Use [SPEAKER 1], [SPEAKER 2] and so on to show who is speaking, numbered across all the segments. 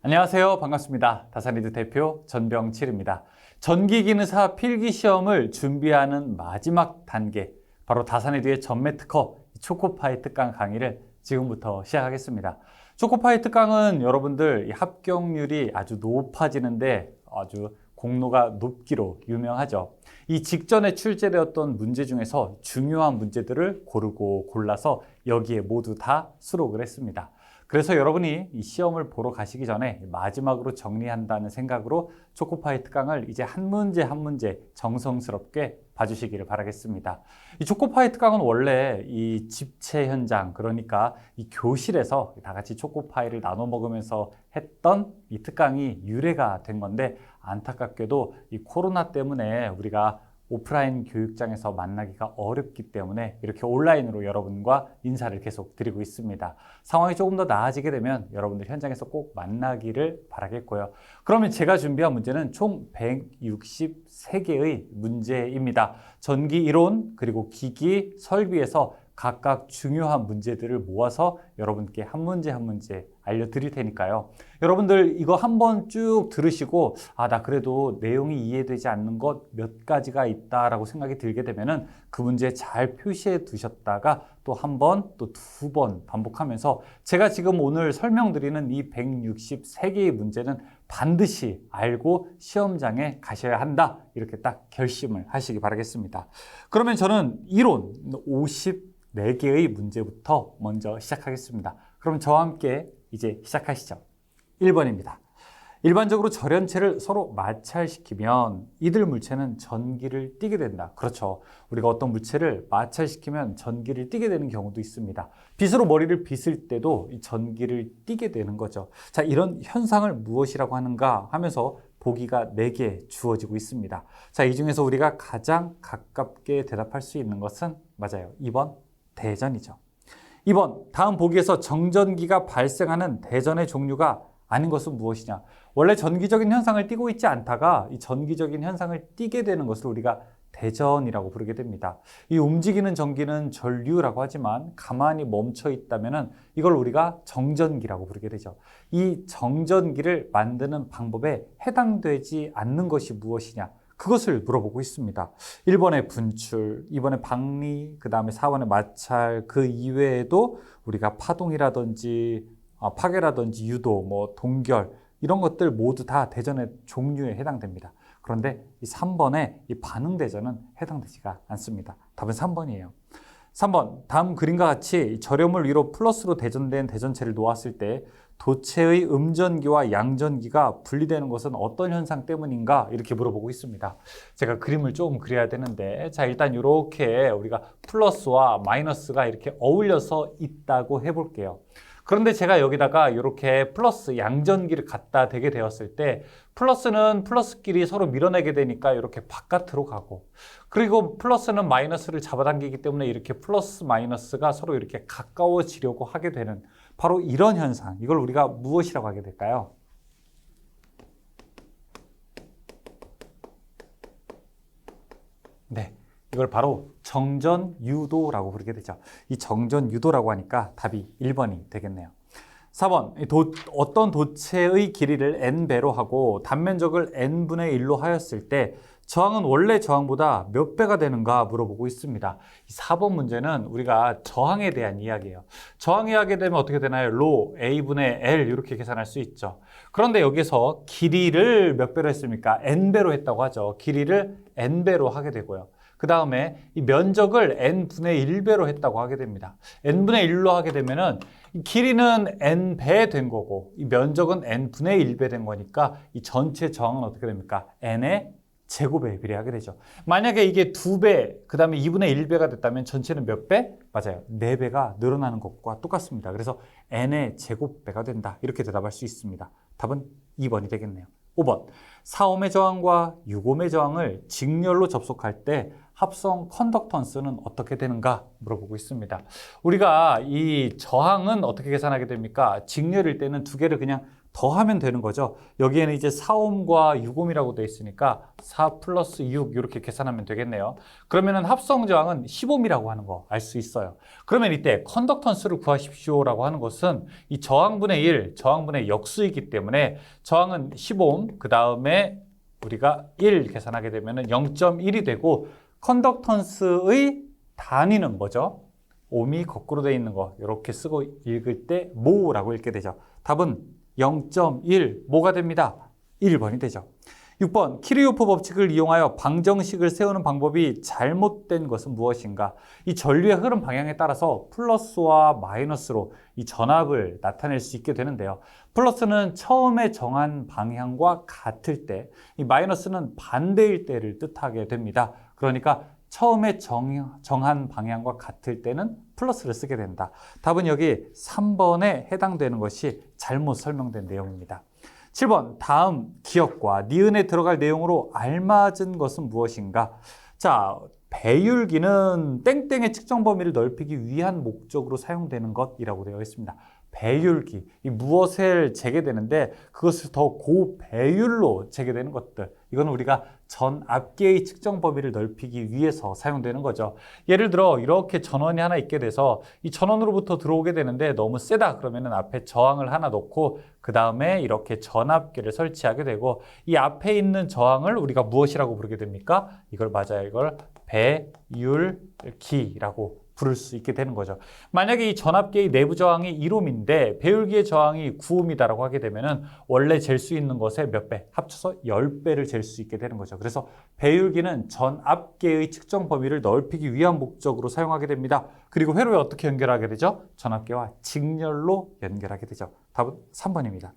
[SPEAKER 1] 안녕하세요. 반갑습니다. 다산이드 대표 전병칠입니다. 전기기능사 필기시험을 준비하는 마지막 단계, 바로 다산이드의 전매특허 초코파이 특강 강의를 지금부터 시작하겠습니다. 초코파이 특강은 여러분들 합격률이 아주 높아지는데 아주 공로가 높기로 유명하죠. 이 직전에 출제되었던 문제 중에서 중요한 문제들을 고르고 골라서 여기에 모두 다 수록을 했습니다. 그래서 여러분이 이 시험을 보러 가시기 전에 마지막으로 정리한다는 생각으로 초코파이 특강을 이제 한 문제 한 문제 정성스럽게 봐주시기를 바라겠습니다. 이 초코파이 특강은 원래 이 집체 현장, 그러니까 이 교실에서 다 같이 초코파이를 나눠 먹으면서 했던 이 특강이 유래가 된 건데, 안타깝게도 이 코로나 때문에 우리가 오프라인 교육장에서 만나기가 어렵기 때문에 이렇게 온라인으로 여러분과 인사를 계속 드리고 있습니다. 상황이 조금 더 나아지게 되면 여러분들 현장에서 꼭 만나기를 바라겠고요. 그러면 제가 준비한 문제는 총 163개의 문제입니다. 전기 이론 그리고 기기 설비에서 각각 중요한 문제들을 모아서 여러분께 한 문제 한 문제 알려드릴 테니까요. 여러분들 이거 한번 쭉 들으시고 나 그래도 내용이 이해되지 않는 것 몇 가지가 있다라고 생각이 들게 되면은 그 문제 잘 표시해 두셨다가 또 한 번, 또 두 번 반복하면서 제가 지금 오늘 설명드리는 이 163개의 문제는 반드시 알고 시험장에 가셔야 한다. 이렇게 딱 결심을 하시기 바라겠습니다. 그러면 저는 이론 54개의 문제부터 먼저 시작하겠습니다. 그럼 저와 함께 이제 시작하시죠. 1번입니다. 일반적으로 절연체를 서로 마찰시키면 이들 물체는 전기를 띠게 된다. 그렇죠. 우리가 어떤 물체를 마찰시키면 전기를 띠게 되는 경우도 있습니다. 빗으로 머리를 빗을 때도 이 전기를 띠게 되는 거죠. 자, 이런 현상을 무엇이라고 하는가 하면서 보기가 4개 주어지고 있습니다. 자, 이 중에서 우리가 가장 가깝게 대답할 수 있는 것은 맞아요. 2번 대전이죠. 2번 다음 보기에서 정전기가 발생하는 대전의 종류가 아닌 것은 무엇이냐? 원래 전기적인 현상을 띠고 있지 않다가 이 전기적인 현상을 띠게 되는 것을 우리가 대전이라고 부르게 됩니다. 이 움직이는 전기는 전류라고 하지만 가만히 멈춰 있다면은 이걸 우리가 정전기라고 부르게 되죠. 이 정전기를 만드는 방법에 해당되지 않는 것이 무엇이냐? 그것을 물어보고 있습니다. 1번의 분출, 2번의 박리, 그 다음에 4번의 마찰, 그 이외에도 우리가 파동이라든지 파괴라든지 유도, 동결 이런 것들 모두 다 대전의 종류에 해당됩니다. 그런데 이 3번의 이 반응대전은 해당되지가 않습니다. 답은 3번이에요. 3번 다음 그림과 같이 절여물 위로 플러스로 대전된 대전체를 놓았을 때 도체의 음전기와 양전기가 분리되는 것은 어떤 현상 때문인가 이렇게 물어보고 있습니다. 제가 그림을 조금 그려야 되는데, 자, 일단 이렇게 우리가 플러스와 마이너스가 이렇게 어울려서 있다고 해볼게요. 그런데 제가 여기다가 이렇게 플러스 양전기를 갖다 대게 되었을 때 플러스는 플러스끼리 서로 밀어내게 되니까 이렇게 바깥으로 가고, 그리고 플러스는 마이너스를 잡아당기기 때문에 이렇게 플러스 마이너스가 서로 이렇게 가까워지려고 하게 되는 바로 이런 현상, 이걸 우리가 무엇이라고 하게 될까요? 네, 이걸 바로 정전유도라고 부르게 되죠. 이 정전유도라고 하니까 답이 1번이 되겠네요. 4번, 어떤 도체의 길이를 n배로 하고 단면적을 n분의 1로 하였을 때 저항은 원래 저항보다 몇 배가 되는가 물어보고 있습니다. 이 4번 문제는 우리가 저항에 대한 이야기예요. 저항이 하게 되면 어떻게 되나요? 로 A분의 L 이렇게 계산할 수 있죠. 그런데 여기서 길이를 몇 배로 했습니까? n배로 했다고 하죠. 길이를 n배로 하게 되고요. 그 다음에 이 면적을 n분의 1배로 했다고 하게 됩니다. n분의 1로 하게 되면은 길이는 n배 된 거고 이 면적은 n분의 1배 된 거니까 이 전체 저항은 어떻게 됩니까? n의 제곱에 비례하게 되죠. 만약에 이게 2배, 그 다음에 2분의 1배가 됐다면 전체는 몇 배? 맞아요. 4배가 늘어나는 것과 똑같습니다. 그래서 n의 제곱배가 된다. 이렇게 대답할 수 있습니다. 답은 2번이 되겠네요. 5번, 4옴의 저항과 6옴의 저항을 직렬로 접속할 때 합성 컨덕턴스는 어떻게 되는가 물어보고 있습니다. 우리가 이 저항은 어떻게 계산하게 됩니까? 직렬일 때는 두 개를 그냥 더하면 되는 거죠. 여기에는 이제 4옴과 6옴이라고 되어 있으니까 4 플러스 6 이렇게 계산하면 되겠네요. 그러면은 합성 저항은 10옴이라고 하는 거 알 수 있어요. 그러면 이때 컨덕턴스를 구하십시오라고 하는 것은 이 저항분의 1, 저항분의 역수이기 때문에 저항은 10옴, 그 다음에 우리가 1 계산하게 되면은 0.1이 되고 컨덕턴스의 단위는 뭐죠? 옴이 거꾸로 되어 있는 거 이렇게 쓰고 읽을 때 모라고 읽게 되죠. 답은 0.1 모가 됩니다. 1번이 되죠. 6번 키르요프 법칙을 이용하여 방정식을 세우는 방법이 잘못된 것은 무엇인가? 이 전류의 흐름 방향에 따라서 플러스와 마이너스로 이 전압을 나타낼 수 있게 되는데요. 플러스는 처음에 정한 방향과 같을 때, 이 마이너스는 반대일 때를 뜻하게 됩니다. 그러니까 처음에 정한 방향과 같을 때는 플러스를 쓰게 된다. 답은 여기 3번에 해당되는 것이 잘못 설명된 내용입니다. 7번 다음 기억과 니은에 들어갈 내용으로 알맞은 것은 무엇인가? 자, 배율기는 땡땡의 측정 범위를 넓히기 위한 목적으로 사용되는 것이라고 되어 있습니다. 배율기, 이 무엇을 재게되는데 그것을 더 고배율로 재게되는 것들, 이건 우리가 전압계의 측정 범위를 넓히기 위해서 사용되는 거죠. 예를 들어 이렇게 전원이 하나 있게 돼서 이 전원으로부터 들어오게 되는데 너무 세다 그러면은 앞에 저항을 하나 놓고 그 다음에 이렇게 전압계를 설치하게 되고, 이 앞에 있는 저항을 우리가 무엇이라고 부르게 됩니까? 이걸 맞아요. 이걸 배율기라고 부를 수 있게 되는 거죠. 만약에 이 전압계의 내부 저항이 1옴인데 배율기의 저항이 9옴이다라고 하게 되면은 원래 잴 수 있는 것의 몇 배? 합쳐서 10배를 잴 수 있게 되는 거죠. 그래서 배율기는 전압계의 측정 범위를 넓히기 위한 목적으로 사용하게 됩니다. 그리고 회로에 어떻게 연결하게 되죠? 전압계와 직렬로 연결하게 되죠. 답은 3번입니다.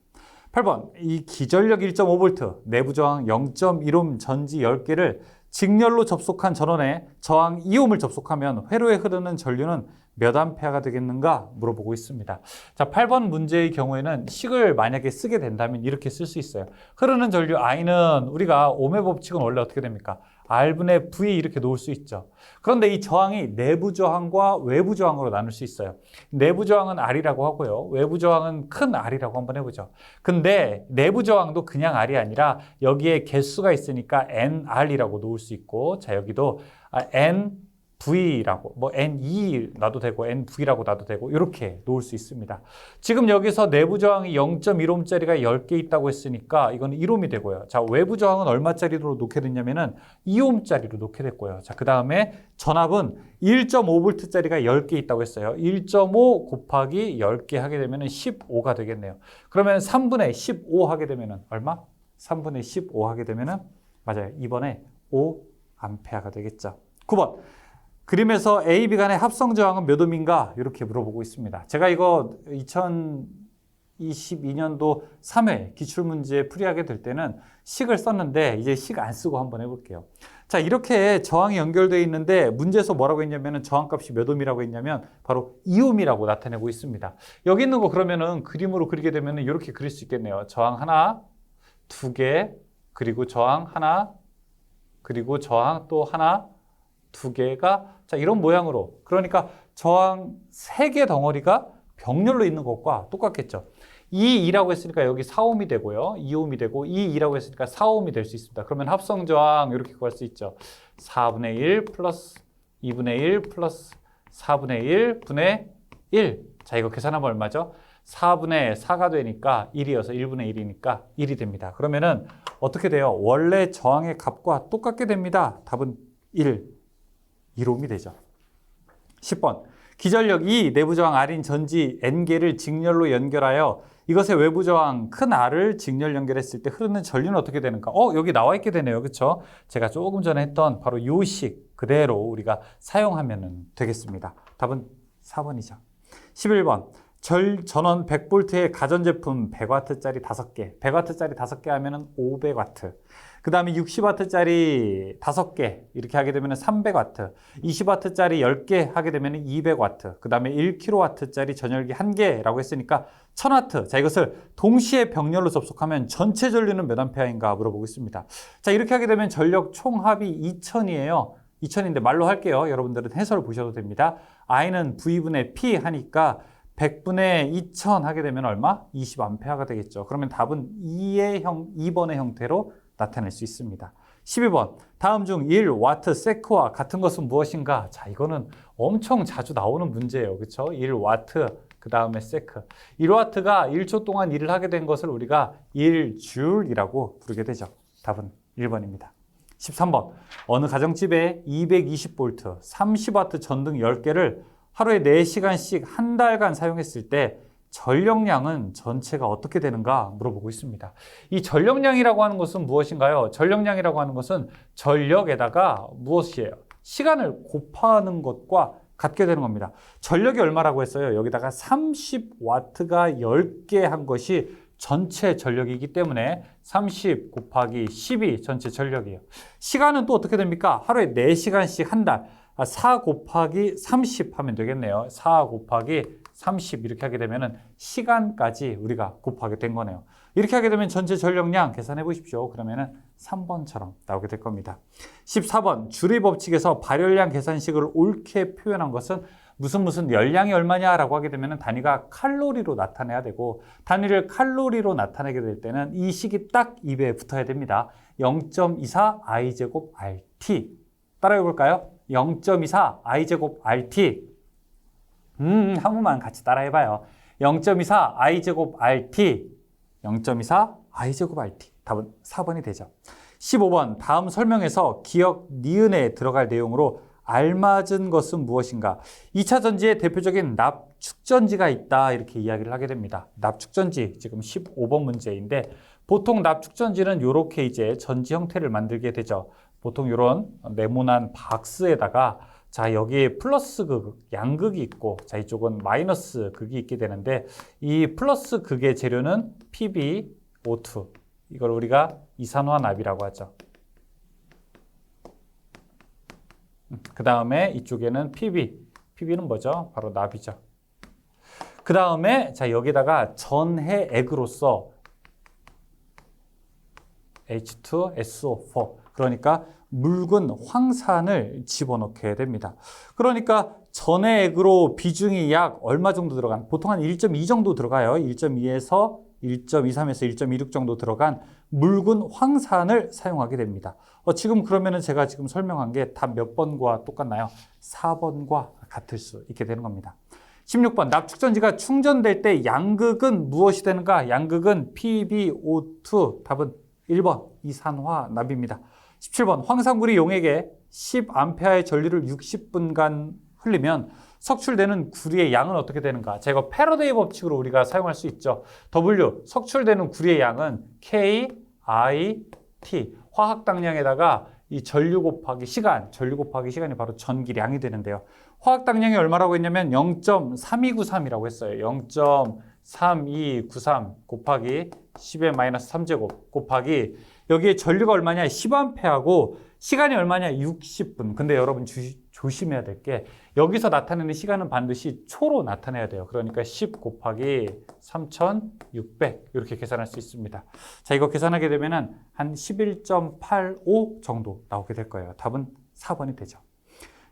[SPEAKER 1] 8번, 이 기전력 1.5V, 내부 저항 0.1옴 전지 10개를 직렬로 접속한 전원에 저항 2옴을 접속하면 회로에 흐르는 전류는 몇 암페어가 되겠는가 물어보고 있습니다. 자, 8번 문제의 경우에는 식을 만약에 쓰게 된다면 이렇게 쓸 수 있어요. 흐르는 전류 I는 우리가 옴의 법칙은 원래 어떻게 됩니까? R분의 V 이렇게 놓을 수 있죠. 그런데 이 저항이 내부 저항과 외부 저항으로 나눌 수 있어요. 내부 저항은 R이라고 하고요. 외부 저항은 큰 R이라고 한번 해보죠. 근데 내부 저항도 그냥 R이 아니라 여기에 개수가 있으니까 NR이라고 놓을 수 있고, 자 여기도 NV라고, 뭐 NE 놔도 되고 NV라고 놔도 되고 이렇게 놓을 수 있습니다. 지금 여기서 내부 저항이 0.1옴짜리가 10개 있다고 했으니까 이건 1옴이 되고요. 자, 외부 저항은 얼마짜리로 놓게 됐냐면은 2옴짜리로 놓게 됐고요. 자, 그 다음에 전압은 1.5V짜리가 10개 있다고 했어요. 1.5 곱하기 10개 하게 되면은 15가 되겠네요. 그러면 3분의 15 하게 되면은 얼마? 3분의 15 하게 되면은 맞아요. 이번에 5암페어가 되겠죠. 9번. 그림에서 A, B 간의 합성 저항은 몇 옴인가? 이렇게 물어보고 있습니다. 제가 이거 2022년도 3회 기출문제 풀이하게 될 때는 식을 썼는데 이제 식 안 쓰고 한번 해볼게요. 자, 이렇게 저항이 연결되어 있는데 문제에서 뭐라고 했냐면은 저항값이 몇 옴이라고 했냐면 바로 2옴이라고 나타내고 있습니다. 여기 있는 거 그러면은 그림으로 그리게 되면은 이렇게 그릴 수 있겠네요. 저항 하나, 두 개, 그리고 저항 하나, 그리고 저항 또 하나, 두 개가 자 이런 모양으로, 그러니까 저항 3개 덩어리가 병렬로 있는 것과 똑같겠죠. 2라고 했으니까 여기 4옴이 되고요. 2옴이 되고 2라고 했으니까 4옴이 될 수 있습니다. 그러면 합성 저항 이렇게 구할 수 있죠. 4분의 1 플러스 2분의 1 플러스 4분의 1 분의 1. 자, 이거 계산하면 얼마죠? 4분의 4가 되니까 1이어서 1분의 1이니까 1이 됩니다. 그러면은 어떻게 돼요? 원래 저항의 값과 똑같게 됩니다. 답은 1옴이 되죠. 10번. 기전력 2, 내부 저항 R인 전지 N개를 직렬로 연결하여 이것의 외부 저항 큰 R을 직렬 연결했을 때 흐르는 전류는 어떻게 되는가? 여기 나와 있게 되네요. 그렇죠? 제가 조금 전에 했던 바로 요 식 그대로 우리가 사용하면 되겠습니다. 답은 4번이죠. 11번. 전원 100V의 가전제품 100W짜리 5개, 100W짜리 5개 하면은 500W. 그 다음에 60W짜리 5개 이렇게 하게 되면 300W, 20W짜리 10개 하게 되면 200W, 그 다음에 1kW짜리 전열기 1개라고 했으니까 1000W. 자, 이것을 동시에 병렬로 접속하면 전체 전류는 몇 암페어인가 물어보고 있습니다. 자, 이렇게 하게 되면 전력 총합이 2000이에요. 2000인데 말로 할게요. 여러분들은 해설 보셔도 됩니다. I는 V분의 P 하니까 100분의 2000 하게 되면 얼마? 20A가 되겠죠. 그러면 답은 2번의 형태로 나타낼 수 있습니다. 12번, 다음 중 1와트 세크와 같은 것은 무엇인가? 자, 이거는 엄청 자주 나오는 문제예요. 그렇죠? 1와트, 그 다음에 세크. 1와트가 1초 동안 일을 하게 된 것을 우리가 1줄이라고 부르게 되죠. 답은 1번입니다. 13번, 어느 가정집에 220V, 30W 전등 10개를 하루에 4시간씩 한 달간 사용했을 때 전력량은 전체가 어떻게 되는가 물어보고 있습니다. 이 전력량이라고 하는 것은 무엇인가요? 전력량이라고 하는 것은 전력에다가 무엇이에요? 시간을 곱하는 것과 같게 되는 겁니다. 전력이 얼마라고 했어요? 여기다가 30W가 10개 한 것이 전체 전력이기 때문에 30 곱하기 10이 전체 전력이에요. 시간은 또 어떻게 됩니까? 하루에 4시간씩 한 달. 4 곱하기 30 하면 되겠네요. 4 곱하기 30 이렇게 하게 되면 시간까지 우리가 곱하게 된 거네요. 이렇게 하게 되면 전체 전력량 계산해 보십시오. 그러면 3번처럼 나오게 될 겁니다. 14번, 주리 법칙에서 발열량 계산식을 옳게 표현한 것은 무슨 열량이 얼마냐라고 하게 되면 단위가 칼로리로 나타내야 되고, 단위를 칼로리로 나타내게 될 때는 이 식이 딱 입에 붙어야 됩니다. 0.24 I제곱 RT. 따라해 볼까요? 0.24 I제곱 RT. 한 번만 같이 따라해봐요. 0.24 I제곱 RT. 0.24 I제곱 RT. 답은 4번이 되죠. 15번, 다음 설명에서 기억 니은에 들어갈 내용으로 알맞은 것은 무엇인가? 2차 전지의 대표적인 납축전지가 있다, 이렇게 이야기를 하게 됩니다. 납축전지, 지금 15번 문제인데, 보통 납축전지는 이렇게 이제 전지 형태를 만들게 되죠. 보통 이런 네모난 박스에다가, 자, 여기에 플러스 극, 양극이 있고, 자, 이쪽은 마이너스 극이 있게 되는데, 이 플러스 극의 재료는 PbO2. 이걸 우리가 이산화납이라고 하죠. 그 다음에 이쪽에는 Pb는 뭐죠? 바로 납이죠. 그 다음에 자, 여기다가 전해액으로서 H2SO4, 그러니까 묽은 황산을 집어넣게 됩니다. 그러니까 전해액으로 비중이 약 얼마 정도 들어간, 보통 한 1.2 정도 들어가요. 1.2에서 1.23에서 1.26 정도 들어간 묽은 황산을 사용하게 됩니다. 지금 그러면은 제가 지금 설명한 게 답 몇 번과 똑같나요? 4번과 같을 수 있게 되는 겁니다. 16번, 납축전지가 충전될 때 양극은 무엇이 되는가? 양극은 PbO2. 답은 1번, 이산화납입니다. 17번, 황산구리 용액에 10A의 전류를 60분간 흘리면 석출되는 구리의 양은 어떻게 되는가? 자, 이거 패러데이 법칙으로 우리가 사용할 수 있죠. W, 석출되는 구리의 양은 K, I, T. 화학당량에다가 이 전류 곱하기 시간, 전류 곱하기 시간이 바로 전기량이 되는데요. 화학당량이 얼마라고 했냐면 0.3293이라고 했어요. 0.3293 곱하기 10의 마이너스 3제곱 곱하기 여기에 전류가 얼마냐? 10A하고 시간이 얼마냐? 60분. 근데 여러분 조심해야 될 게 여기서 나타내는 시간은 반드시 초로 나타내야 돼요. 그러니까 10 곱하기 3600 이렇게 계산할 수 있습니다. 자, 이거 계산하게 되면은 한 11.85 정도 나오게 될 거예요. 답은 4번이 되죠.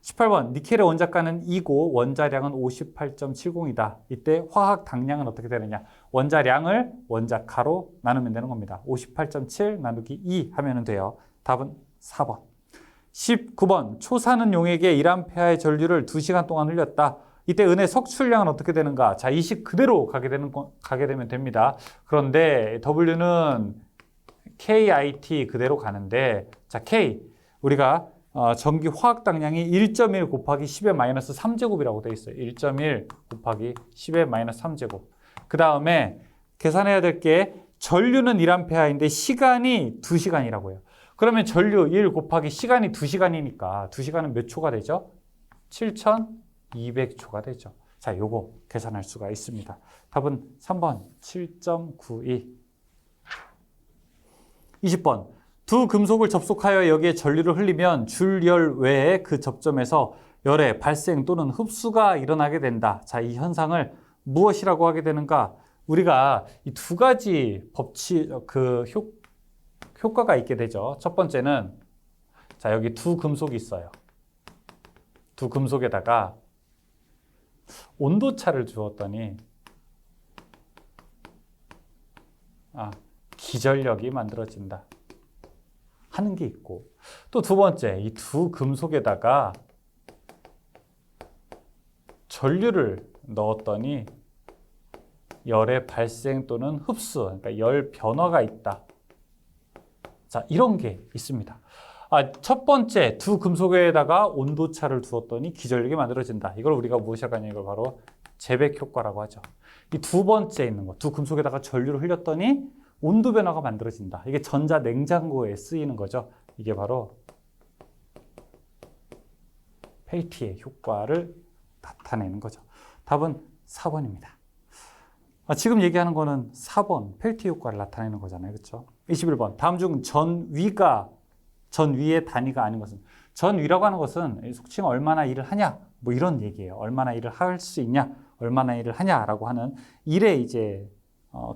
[SPEAKER 1] 18번, 니켈의 원자가는 2고 원자량은 58.70이다. 이때 화학 당량은 어떻게 되느냐? 원자량을 원자가로 나누면 되는 겁니다. 58.7 나누기 2 하면 돼요. 답은 4번. 19번, 초사는 용액에 1A의 전류를 2시간 동안 흘렸다. 이때 은의 석출량은 어떻게 되는가? 자, 이 식 그대로 가게 되면 됩니다. 그런데 W는 KIT 그대로 가는데, 자, K, 우리가 전기 화학 당량이 1.1 곱하기 10의 마이너스 3제곱이라고 되어 있어요. 1.1 곱하기 10의 마이너스 3제곱. 그 다음에 계산해야 될 게 전류는 1A인데 시간이 2시간이라고 해요. 그러면 전류 1 곱하기 시간이 2시간이니까 2시간은 몇 초가 되죠? 7200초가 되죠. 자, 요거 계산할 수가 있습니다. 답은 3번 7.92. 20번, 두 금속을 접속하여 여기에 전류를 흘리면 줄열 외에 그 접점에서 열의 발생 또는 흡수가 일어나게 된다. 자, 이 현상을 무엇이라고 하게 되는가? 우리가 이 두 가지 법칙, 효과가 있게 되죠. 첫 번째는, 자, 여기 두 금속이 있어요. 두 금속에다가 온도차를 주었더니 기전력이 만들어진다 하는 게 있고, 또 두 번째, 이 두 금속에다가 전류를 넣었더니 열의 발생 또는 흡수, 그러니까 열 변화가 있다. 자, 이런 게 있습니다. 첫 번째, 두 금속에다가 온도차를 두었더니 기전력이 만들어진다. 이걸 우리가 무엇이라고 하냐, 이걸 바로 재백 효과라고 하죠. 이 두 번째 있는 거, 두 금속에다가 전류를 흘렸더니 온도 변화가 만들어진다. 이게 전자 냉장고에 쓰이는 거죠. 이게 바로 펠티의 효과를 나타내는 거죠. 답은 4번입니다. 지금 얘기하는 거는 4번 펠티 효과를 나타내는 거잖아요. 그렇죠? 21번. 다음 중 전위의 단위가 아닌 것은, 전위라고 하는 것은 속칭 얼마나 일을 하냐, 뭐 이런 얘기예요. 얼마나 일을 할 수 있냐, 얼마나 일을 하냐라고 하는 일의 이제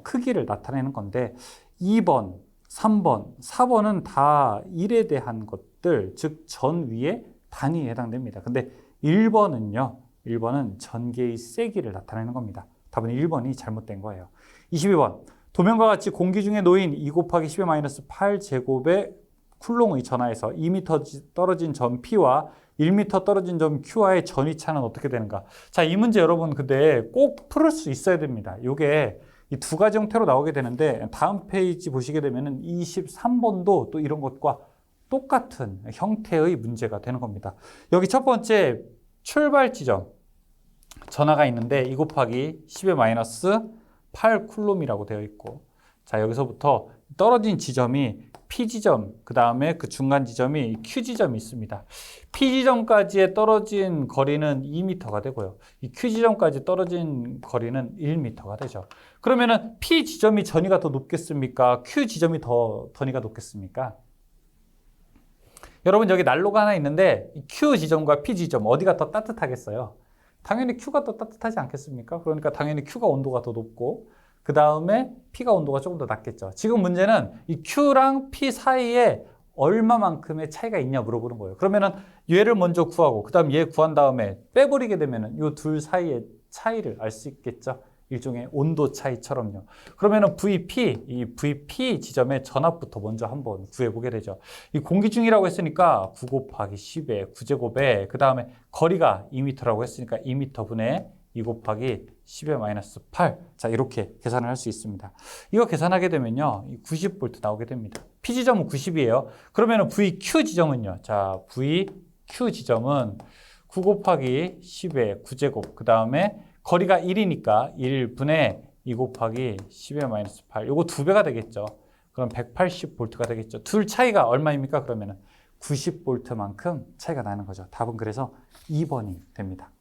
[SPEAKER 1] 크기를 나타내는 건데, 2번, 3번, 4번은 다 일에 대한 것들, 즉 전위의 단위에 해당됩니다. 근데 1번은 전개의 세기를 나타내는 겁니다. 답은 1번이 잘못된 거예요. 22번. 도면과 같이 공기 중에 놓인 2 곱하기 10-8 제곱의 쿨롱의 전하에서 2m 떨어진 점 P와 1m 떨어진 점 Q와의 전위차는 어떻게 되는가? 자, 이 문제 여러분 근데 꼭 풀을 수 있어야 됩니다. 이게 이 두 가지 형태로 나오게 되는데, 다음 페이지 보시게 되면은 23번도 또 이런 것과 똑같은 형태의 문제가 되는 겁니다. 여기 첫 번째 출발 지점 전하가 있는데 2 곱하기 10-8 쿨롬이라고 되어 있고, 자, 여기서부터 떨어진 지점이 P지점, 그 다음에 그 중간 지점이 Q지점이 있습니다. P지점까지의 떨어진 거리는 2m가 되고요. 이 Q지점까지 떨어진 거리는 1m가 되죠. 그러면은 P지점이 전위가 더 높겠습니까? Q지점이 더 전위가 높겠습니까? 여러분, 여기 난로가 하나 있는데 Q지점과 P지점 어디가 더 따뜻하겠어요? 당연히 Q가 더 따뜻하지 않겠습니까? 그러니까 당연히 Q가 온도가 더 높고, 그 다음에 P가 온도가 조금 더 낮겠죠. 지금 문제는 이 Q랑 P 사이에 얼마만큼의 차이가 있냐 물어보는 거예요. 그러면은 얘를 먼저 구하고, 그 다음 얘 구한 다음에 빼버리게 되면은 이 둘 사이의 차이를 알 수 있겠죠. 일종의 온도 차이처럼요. 그러면은 이 VP 지점의 전압부터 먼저 한번 구해보게 되죠. 이 공기 중이라고 했으니까 9 곱하기 10의 9제곱에, 그 다음에 거리가 2m라고 했으니까 2m분의 2 곱하기 10-8. 자, 이렇게 계산을 할 수 있습니다. 이거 계산하게 되면요, 90V 나오게 됩니다. P 지점은 90이에요. 그러면은 VQ 지점은요. 자, VQ 지점은 9 곱하기 10의 9제곱, 그 다음에 거리가 1이니까 1분의 2 곱하기 10-8. 요거 2배가 되겠죠. 그럼 180V가 되겠죠. 둘 차이가 얼마입니까? 그러면은 90V만큼 차이가 나는 거죠. 답은 그래서 2번이 됩니다.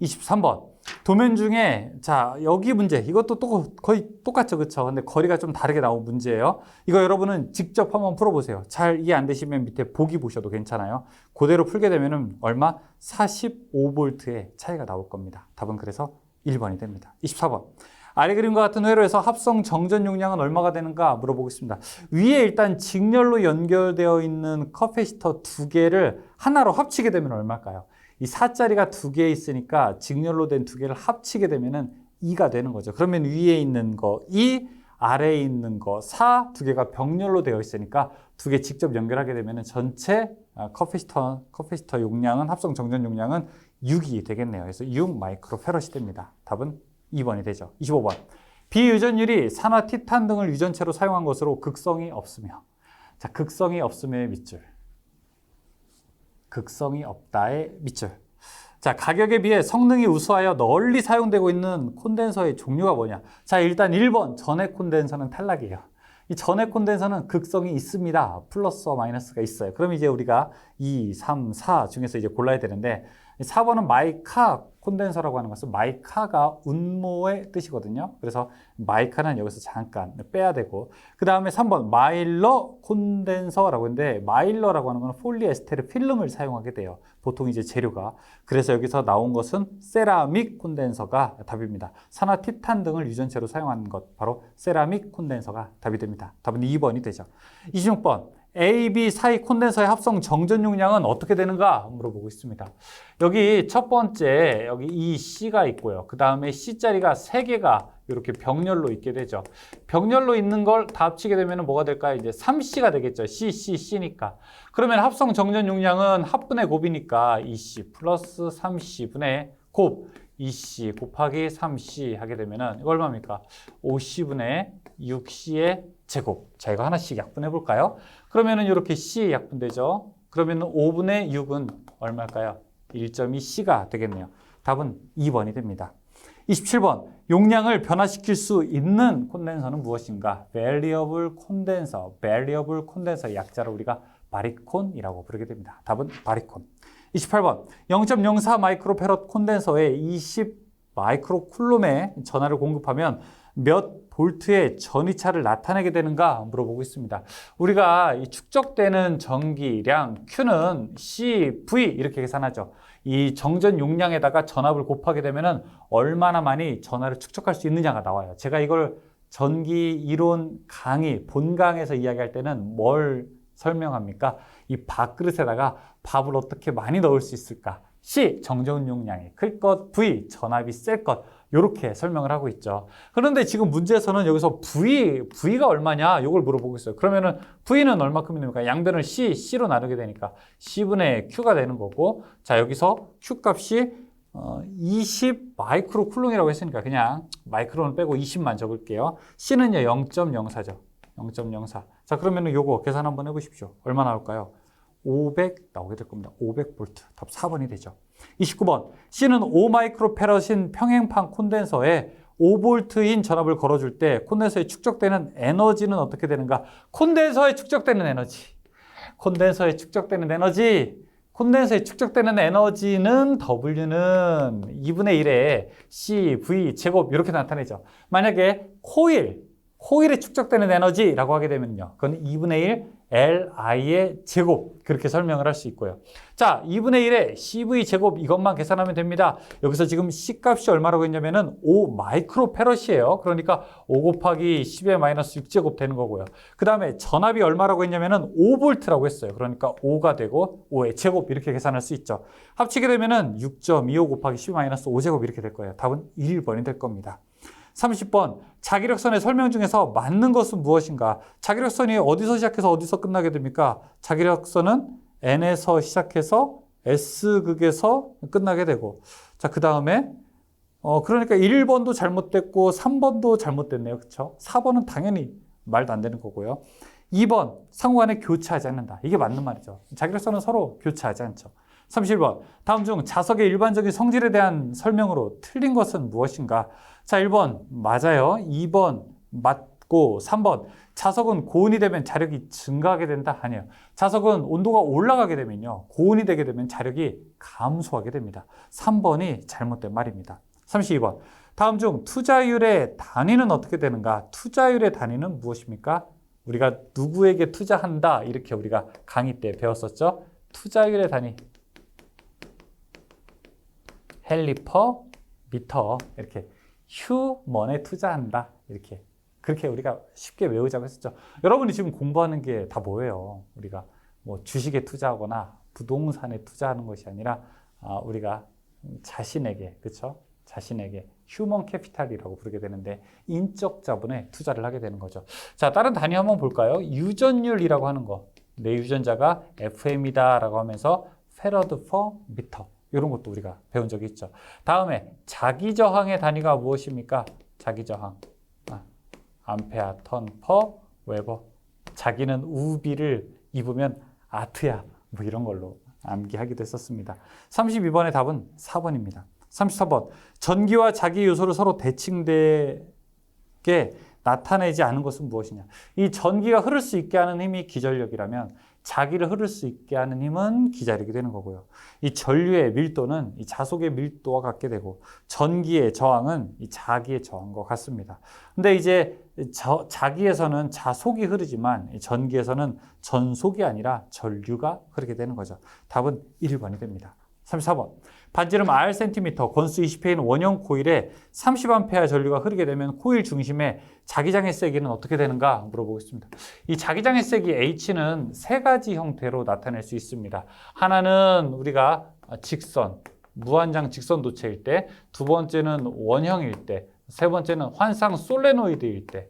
[SPEAKER 1] 23번. 도면 중에, 자, 여기 문제. 이것도 또 거의 똑같죠. 그쵸? 근데 거리가 좀 다르게 나온 문제예요. 이거 여러분은 직접 한번 풀어보세요. 잘 이해 안 되시면 밑에 보기 보셔도 괜찮아요. 그대로 풀게 되면은 얼마? 45V의 차이가 나올 겁니다. 답은 그래서 1번이 됩니다. 24번. 아래 그림과 같은 회로에서 합성 정전 용량은 얼마가 되는가 물어보겠습니다. 위에 일단 직렬로 연결되어 있는 커패시터 두 개를 하나로 합치게 되면 얼마일까요? 이 4자리가 두 개 있으니까 직렬로 된 두 개를 합치게 되면은 2가 되는 거죠. 그러면 위에 있는 거 2, 아래에 있는 거 4, 두 개가 병렬로 되어 있으니까 두 개 직접 연결하게 되면은 전체 커패시터 용량은, 합성 정전 용량은 6이 되겠네요. 그래서 6 마이크로페럿이 됩니다. 답은 2번이 되죠. 25번. 비유전율이 산화 티탄 등을 유전체로 사용한 것으로 극성이 없으며. 자, 극성이 없음의 밑줄. 극성이 없다의 밑줄. 자, 가격에 비해 성능이 우수하여 널리 사용되고 있는 콘덴서의 종류가 뭐냐? 자, 일단 1번 전해 콘덴서는 탈락이에요. 이 전해 콘덴서는 극성이 있습니다. 플러스와 마이너스가 있어요. 그럼 이제 우리가 2, 3, 4 중에서 이제 골라야 되는데, 4번은 마이카 콘덴서라고 하는 것은 마이카가 운모의 뜻이거든요. 그래서 마이카는 여기서 잠깐 빼야 되고, 그 다음에 3번 마일러 콘덴서라고 했는데, 마일러라고 하는 건 폴리에스테르 필름을 사용하게 돼요. 보통 이제 재료가. 그래서 여기서 나온 것은 세라믹 콘덴서가 답입니다. 산화 티탄 등을 유전체로 사용하는 것, 바로 세라믹 콘덴서가 답이 됩니다. 답은 2번이 되죠. 26번. A, B 사이 콘덴서의 합성 정전 용량은 어떻게 되는가 물어보고 있습니다. 여기 첫 번째 여기 이 C가 있고요. 그 다음에 C자리가 3개가 이렇게 병렬로 있게 되죠. 병렬로 있는 걸 다 합치게 되면 뭐가 될까요? 이제 3C가 되겠죠. C, C, C니까. 그러면 합성 정전 용량은 합분의 곱이니까 2C 플러스 3C분의 곱 2C 곱하기 3C 하게 되면은 이거 얼마입니까? 5C분의 6C의 제곱. 자, 이거 하나씩 약분해 볼까요? 그러면은 이렇게 C 약분되죠. 그러면은 5분의 6은 얼마일까요? 1.2C가 되겠네요. 답은 2번이 됩니다. 27번. 용량을 변화시킬 수 있는 콘덴서는 무엇인가? variable condenser. variable condenser 약자로 우리가 바리콘이라고 부르게 됩니다. 답은 바리콘. 28번. 0.04 마이크로페럿 콘덴서에 20 마이크로쿨롬의 전하를 공급하면 몇 볼트의 전위차를 나타내게 되는가 물어보고 있습니다. 우리가 이 축적되는 전기량 Q는 CV 이렇게 계산하죠. 이 정전 용량에다가 전압을 곱하게 되면 얼마나 많이 전하를 축적할 수 있느냐가 나와요. 제가 이걸 전기 이론 강의 본강에서 이야기할 때는 뭘 설명합니까? 이 밥그릇에다가 밥을 어떻게 많이 넣을 수 있을까? C. 정전 용량이 클 것, V. 전압이 셀 것. 이렇게 설명을 하고 있죠. 그런데 지금 문제에서는 여기서 V가 얼마냐? 이걸 물어보고 있어요. 그러면은 V는 얼마큼이 됩니까? 양변을 C로 나누게 되니까 C분의 Q가 되는 거고, 자, 여기서 Q 값이 20 마이크로 쿨롱이라고 했으니까 그냥 마이크로는 빼고 20만 적을게요. C는요, 0.04죠. 0.04. 자, 그러면은 요거 계산 한번 해보십시오. 얼마 나올까요? 500 나오게 될 겁니다. 500V. 답 4번이 되죠. 29번. C는 5마이크로페럿인 평행판 콘덴서에 5V인 전압을 걸어줄 때 콘덴서에 축적되는 에너지는 어떻게 되는가? 콘덴서에 축적되는 에너지는 W는 2분의 1에 CV 제곱 이렇게 나타내죠. 만약에 코일에 축적되는 에너지라고 하게 되면요. 그건 2분의 1 LI의 제곱 그렇게 설명을 할 수 있고요. 자, 2분의 1의 CV 제곱 이것만 계산하면 됩니다. 여기서 지금 C 값이 얼마라고 했냐면은 5 마이크로페럿이에요. 그러니까 5 곱하기 10의 마이너스 6제곱 되는 거고요. 그 다음에 전압이 얼마라고 했냐면은 5V라고 했어요. 그러니까 5가 되고 5의 제곱 이렇게 계산할 수 있죠. 합치게 되면은 6.25 곱하기 10 마이너스 5제곱 이렇게 될 거예요. 답은 1번이 될 겁니다. 30번. 자기력선의 설명 중에서 맞는 것은 무엇인가? 자기력선이 어디서 시작해서 어디서 끝나게 됩니까? 자기력선은 N에서 시작해서 S극에서 끝나게 되고, 자, 그 다음에 그러니까 1번도 잘못됐고 3번도 잘못됐네요. 그렇죠? 4번은 당연히 말도 안 되는 거고요. 2번. 상호간에 교차하지 않는다. 이게 맞는 말이죠. 자기력선은 서로 교차하지 않죠. 31번. 다음 중 자석의 일반적인 성질에 대한 설명으로 틀린 것은 무엇인가? 자, 1번 맞아요. 2번 맞고 3번 자석은 고온이 되면 자력이 증가하게 된다? 아니에요. 자석은 온도가 올라가게 되면요. 고온이 되게 되면 자력이 감소하게 됩니다. 3번이 잘못된 말입니다. 32번. 다음 중 투자율의 단위는 어떻게 되는가? 투자율의 단위는 무엇입니까? 우리가 누구에게 투자한다 이렇게 우리가 강의 때 배웠었죠. 투자율의 단위. 헨리 퍼 미터 이렇게 휴먼에 투자한다 이렇게 그렇게 우리가 쉽게 외우자고 했었죠. 여러분이 지금 공부하는 게 다 뭐예요? 우리가 뭐 주식에 투자하거나 부동산에 투자하는 것이 아니라 우리가 자신에게 그렇죠? 자신에게 휴먼 캐피탈이라고 부르게 되는데 인적 자본에 투자를 하게 되는 거죠. 자, 다른 단위 한번 볼까요? 유전율이라고 하는 거. 내 유전자가 FM이다라고 하면서 페러드 퍼 미터. 이런 것도 우리가 배운 적이 있죠. 다음에 자기저항의 단위가 무엇입니까? 자기저항. 암페아 턴 퍼 웨버. 자기는 우비를 입으면 아트야. 뭐 이런 걸로 암기하기도 했었습니다. 32번의 답은 4번입니다. 34번. 전기와 자기 요소를 서로 대칭되게 나타내지 않은 것은 무엇이냐? 이 전기가 흐를 수 있게 하는 힘이 기전력이라면 자기를 흐를 수 있게 하는 힘은 기자력이 되는 거고요. 이 전류의 밀도는 이 자속의 밀도와 같게 되고 전기의 저항은 이 자기의 저항과 같습니다. 근데 이제 자기에서는 자속이 흐르지만 이 전기에서는 전속이 아니라 전류가 흐르게 되는 거죠. 답은 1번이 됩니다. 34번. 반지름 R cm, 권수 20회인 원형 코일에 30A 전류가 흐르게 되면 코일 중심의 자기장의 세기는 어떻게 되는가 물어보겠습니다. 이 자기장의 세기 H는 세 가지 형태로 나타낼 수 있습니다. 하나는 우리가 직선, 무한장 직선 도체일 때, 두 번째는 원형일 때, 세 번째는 환상 솔레노이드일 때.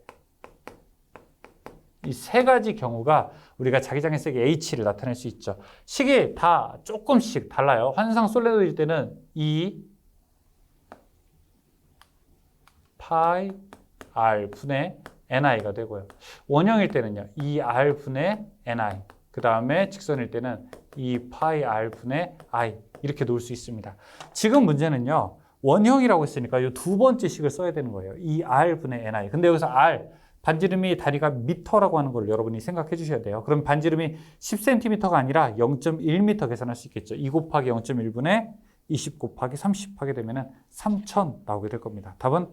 [SPEAKER 1] 이 세 가지 경우가 우리가 자기장의 세기 H를 나타낼 수 있죠. 식이 다 조금씩 달라요. 환상 솔레노이드일 때는 E 파이 R 분의 NI가 되고요. 원형일 때는요. E R 분의 NI. 그 다음에 직선일 때는 E 파이 R 분의 I. 이렇게 놓을 수 있습니다. 지금 문제는요. 원형이라고 했으니까 이 두 번째 식을 써야 되는 거예요. E R 분의 NI. 근데 여기서 R 반지름이 다리가 미터라고 하는 걸 여러분이 생각해 주셔야 돼요. 그럼 반지름이 10cm가 아니라 0.1m 계산할 수 있겠죠. 2 곱하기 0.1분의 20 곱하기 30 하게 되면 3000 나오게 될 겁니다. 답은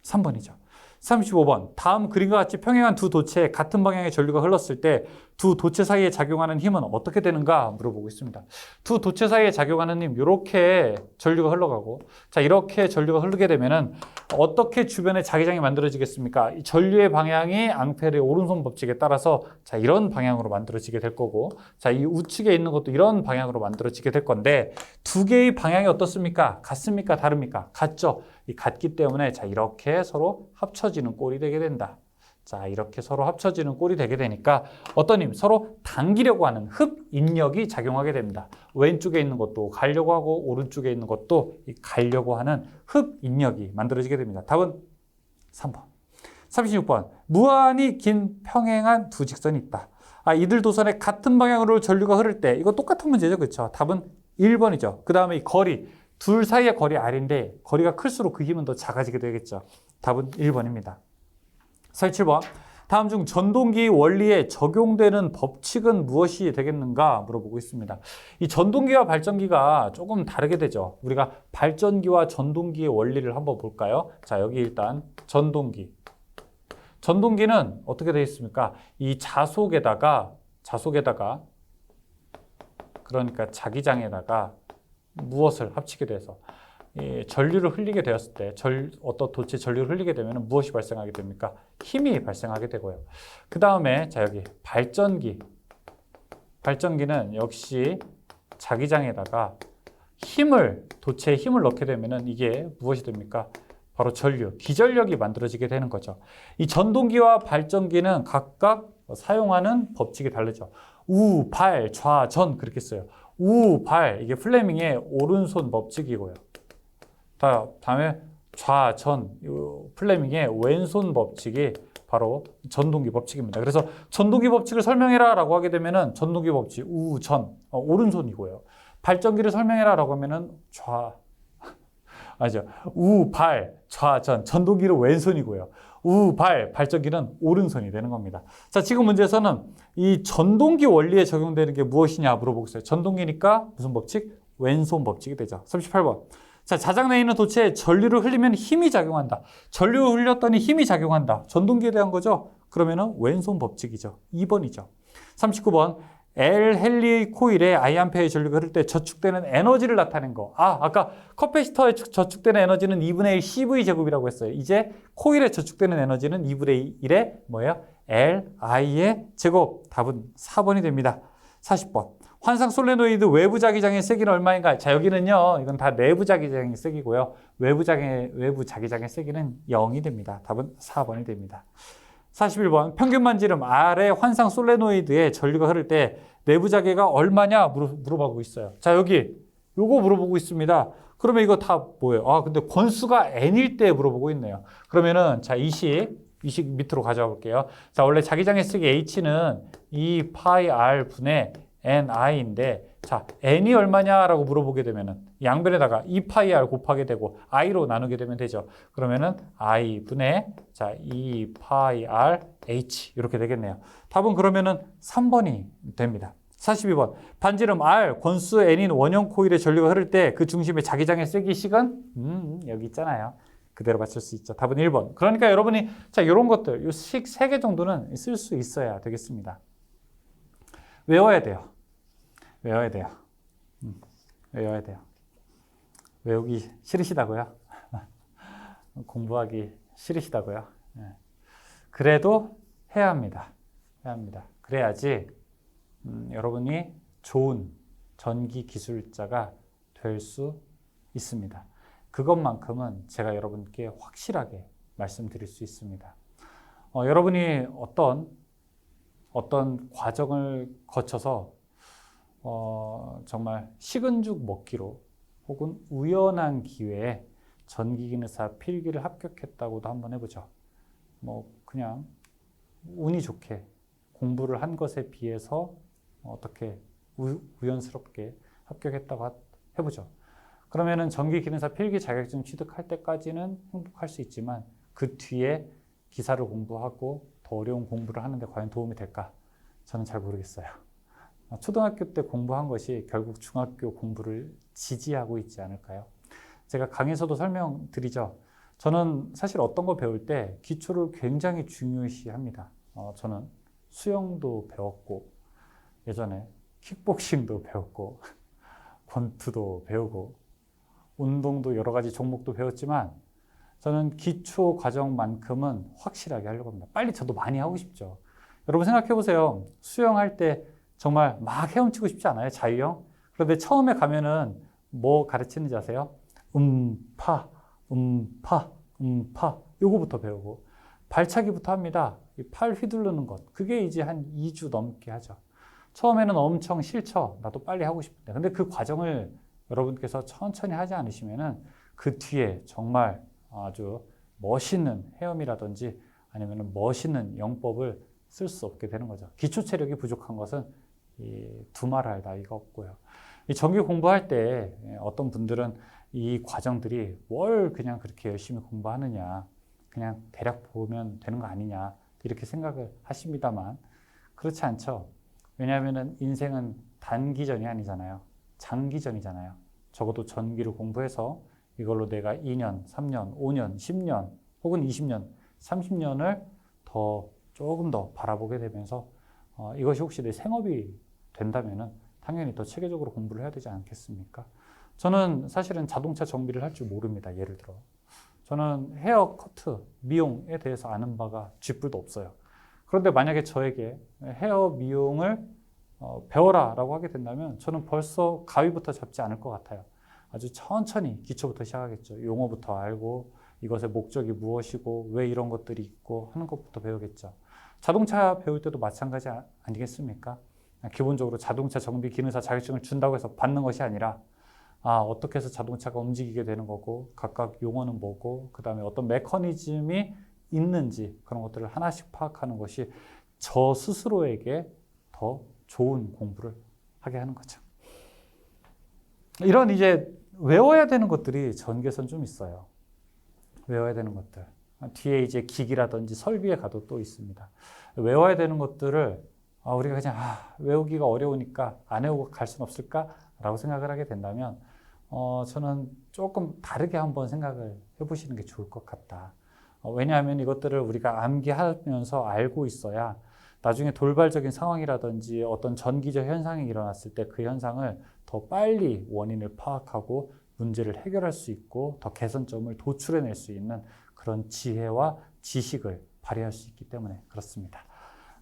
[SPEAKER 1] 3번이죠. 35번. 다음 그림과 같이 평행한 두 도체에 같은 방향의 전류가 흘렀을 때 두 도체 사이에 작용하는 힘은 어떻게 되는가 물어보고 있습니다. 두 도체 사이에 작용하는 힘, 이렇게 전류가 흘러가고, 자, 이렇게 전류가 흐르게 되면은 어떻게 주변에 자기장이 만들어지겠습니까? 이 전류의 방향이 앙페르의 오른손 법칙에 따라서 자, 이런 방향으로 만들어지게 될 거고, 자, 이 우측에 있는 것도 이런 방향으로 만들어지게 될 건데, 두 개의 방향이 어떻습니까? 같습니까? 다릅니까? 같죠? 이 같기 때문에 자, 이렇게 서로 합쳐지는 꼴이 되게 된다. 자, 이렇게 서로 합쳐지는 꼴이 되게 되니까 어떤 힘? 서로 당기려고 하는 흡인력이 작용하게 됩니다. 왼쪽에 있는 것도 가려고 하고 오른쪽에 있는 것도 가려고 하는 흡인력이 만들어지게 됩니다. 답은 3번. 36번. 무한히 긴 평행한 두 직선이 있다. 이들 도선에 같은 방향으로 전류가 흐를 때 이거 똑같은 문제죠. 그렇죠? 답은 1번이죠. 그 다음에 이 거리. 둘 사이의 거리 R인데 거리가 클수록 그 힘은 더 작아지게 되겠죠. 답은 1번입니다. 47번. 다음 중 전동기 원리에 적용되는 법칙은 무엇이 되겠는가 물어보고 있습니다. 이 전동기와 발전기가 조금 다르게 되죠. 우리가 발전기와 전동기의 원리를 한번 볼까요? 자, 여기 일단 전동기. 전동기는 어떻게 되어 있습니까? 이 자속에다가 그러니까 자기장에다가 무엇을 합치게 돼서 전류를 흘리게 되었을 때 어떤 도체 전류를 흘리게 되면 무엇이 발생하게 됩니까? 힘이 발생하게 되고요. 그 다음에 자 여기 발전기는 역시 자기장에다가 도체에 힘을 넣게 되면 이게 무엇이 됩니까? 바로 기전력이 만들어지게 되는 거죠. 이 전동기와 발전기는 각각 사용하는 법칙이 다르죠. 우, 발, 좌, 전 그렇게 써요. 우, 발 이게 플레밍의 오른손 법칙이고요. 다음에 좌, 전 플레밍의 왼손 법칙이 바로 전동기 법칙입니다. 그래서 전동기 법칙을 설명해라 라고 하게 되면은 전동기 법칙 우, 전 오른손이고요. 발전기를 설명해라 라고 하면은 우, 발, 좌, 전 전동기는 왼손이고요. 우, 발, 발전기는 오른손이 되는 겁니다. 자, 지금 문제에서는 이 전동기 원리에 적용되는 게 무엇이냐 물어보고 있어요. 전동기니까 무슨 법칙? 왼손 법칙이 되죠. 38번. 자, 자장 내에 있는 도체에 전류를 흘리면 힘이 작용한다. 전류를 흘렸더니 힘이 작용한다. 전동기에 대한 거죠. 그러면은 왼손 법칙이죠. 2번이죠. 39번. L 헨리의 코일에 Iam페어의 전류가 흐를 때 저축되는 에너지를 나타낸 거. 아까 커패시터에 저축되는 에너지는 2분의 1 CV 제곱이라고 했어요. 이제 코일에 저축되는 에너지는 2분의 1의 뭐예요? Li의 제곱. 답은 4번이 됩니다. 40번. 환상 솔레노이드 외부 자기장의 세기는 얼마인가? 자, 여기는요. 이건 다 내부 자기장의 세기고요. 외부 자기장의 세기는 0이 됩니다. 답은 4번이 됩니다. 41번. 평균 반지름 R의 환상 솔레노이드에 전류가 흐를 때 내부 자기가 얼마냐 물어보고 있어요. 자, 여기 요거 물어보고 있습니다. 그러면 이거 다 뭐예요? 근데 권수가 n일 때 물어보고 있네요. 그러면은 자, 이 식 밑으로 가져와 볼게요. 자, 원래 자기장의 세기 H는 2 파이 R 분의 NI인데, 자, N이 얼마냐라고 물어보게 되면은 양변에다가 2파이 R 곱하게 되고 I로 나누게 되면 되죠. 그러면은 I 분의 2파이 R H 이렇게 되겠네요. 답은 그러면은 3번이 됩니다. 42번. 반지름 R, 권수 N인 원형 코일의 전류가 흐를 때 그 중심의 자기장의 세기 식은 여기 있잖아요. 그대로 맞출 수 있죠. 답은 1번. 그러니까 여러분이 자, 이런 것들, 이 식 3개 정도는 쓸 수 있어야 되겠습니다. 외워야 돼요. 외워야 돼요. 외우기 싫으시다고요? 공부하기 싫으시다고요? 네. 그래도 해야 합니다. 해야 합니다. 그래야지 여러분이 좋은 전기 기술자가 될 수 있습니다. 그것만큼은 제가 여러분께 확실하게 말씀드릴 수 있습니다. 여러분이 어떤 과정을 거쳐서 정말 식은 죽 먹기로 혹은 우연한 기회에 전기기능사 필기를 합격했다고도 한번 해보죠. 뭐 그냥 운이 좋게 공부를 한 것에 비해서 어떻게 우연스럽게 합격했다고 해보죠. 그러면은 전기기능사 필기 자격증 취득할 때까지는 행복할 수 있지만 그 뒤에 기사를 공부하고 더 어려운 공부를 하는데 과연 도움이 될까? 저는 잘 모르겠어요. 초등학교 때 공부한 것이 결국 중학교 공부를 지지하고 있지 않을까요? 제가 강의에서도 설명드리죠. 저는 사실 어떤 거 배울 때 기초를 굉장히 중요시합니다. 저는 수영도 배웠고 예전에 킥복싱도 배웠고 권투도 배우고 운동도 여러 가지 종목도 배웠지만 저는 기초 과정만큼은 확실하게 하려고 합니다. 빨리 저도 많이 하고 싶죠. 여러분 생각해 보세요. 수영할 때 정말 막 헤엄치고 싶지 않아요? 자유형? 그런데 처음에 가면은 뭐 가르치는지 아세요? 파, 요거부터 배우고 발차기부터 합니다. 팔 휘두르는 것. 그게 이제 한 2주 넘게 하죠. 처음에는 엄청 싫죠. 나도 빨리 하고 싶은데. 근데 그 과정을 여러분께서 천천히 하지 않으시면은 그 뒤에 정말 아주 멋있는 헤엄이라든지 아니면 멋있는 영법을 쓸 수 없게 되는 거죠. 기초 체력이 부족한 것은 두말할 나위가 없고요. 이 전기 공부할 때 어떤 분들은 이 과정들이 뭘 그냥 그렇게 열심히 공부하느냐, 그냥 대략 보면 되는 거 아니냐 이렇게 생각을 하십니다만 그렇지 않죠. 왜냐하면 인생은 단기전이 아니잖아요. 장기전이잖아요. 적어도 전기를 공부해서 이걸로 내가 2년, 3년, 5년, 10년 혹은 20년, 30년을 조금 더 바라보게 되면서 이것이 혹시 내 생업이 된다면은 당연히 더 체계적으로 공부를 해야 되지 않겠습니까? 저는 사실은 자동차 정비를 할 줄 모릅니다. 예를 들어. 저는 헤어 커트, 미용에 대해서 아는 바가 쥐뿔도 없어요. 그런데 만약에 저에게 헤어 미용을 배워라 라고 하게 된다면 저는 벌써 가위부터 잡지 않을 것 같아요. 아주 천천히 기초부터 시작하겠죠. 용어부터 알고 이것의 목적이 무엇이고 왜 이런 것들이 있고 하는 것부터 배우겠죠. 자동차 배울 때도 마찬가지 아니겠습니까? 기본적으로 자동차 정비 기능사 자격증을 준다고 해서 받는 것이 아니라 어떻게 해서 자동차가 움직이게 되는 거고 각각 용어는 뭐고 그 다음에 어떤 메커니즘이 있는지 그런 것들을 하나씩 파악하는 것이 저 스스로에게 더 좋은 공부를 하게 하는 거죠. 이런 이제 외워야 되는 것들이 전기에선 좀 있어요. 외워야 되는 것들. 뒤에 이제 기기라든지 설비에 가도 또 있습니다. 외워야 되는 것들을 우리가 그냥 외우기가 어려우니까 안 외우고 갈 수는 없을까라고 생각을 하게 된다면 저는 조금 다르게 한번 생각을 해보시는 게 좋을 것 같다. 왜냐하면 이것들을 우리가 암기하면서 알고 있어야 나중에 돌발적인 상황이라든지 어떤 전기적 현상이 일어났을 때 그 현상을 더 빨리 원인을 파악하고 문제를 해결할 수 있고 더 개선점을 도출해낼 수 있는 그런 지혜와 지식을 발휘할 수 있기 때문에 그렇습니다.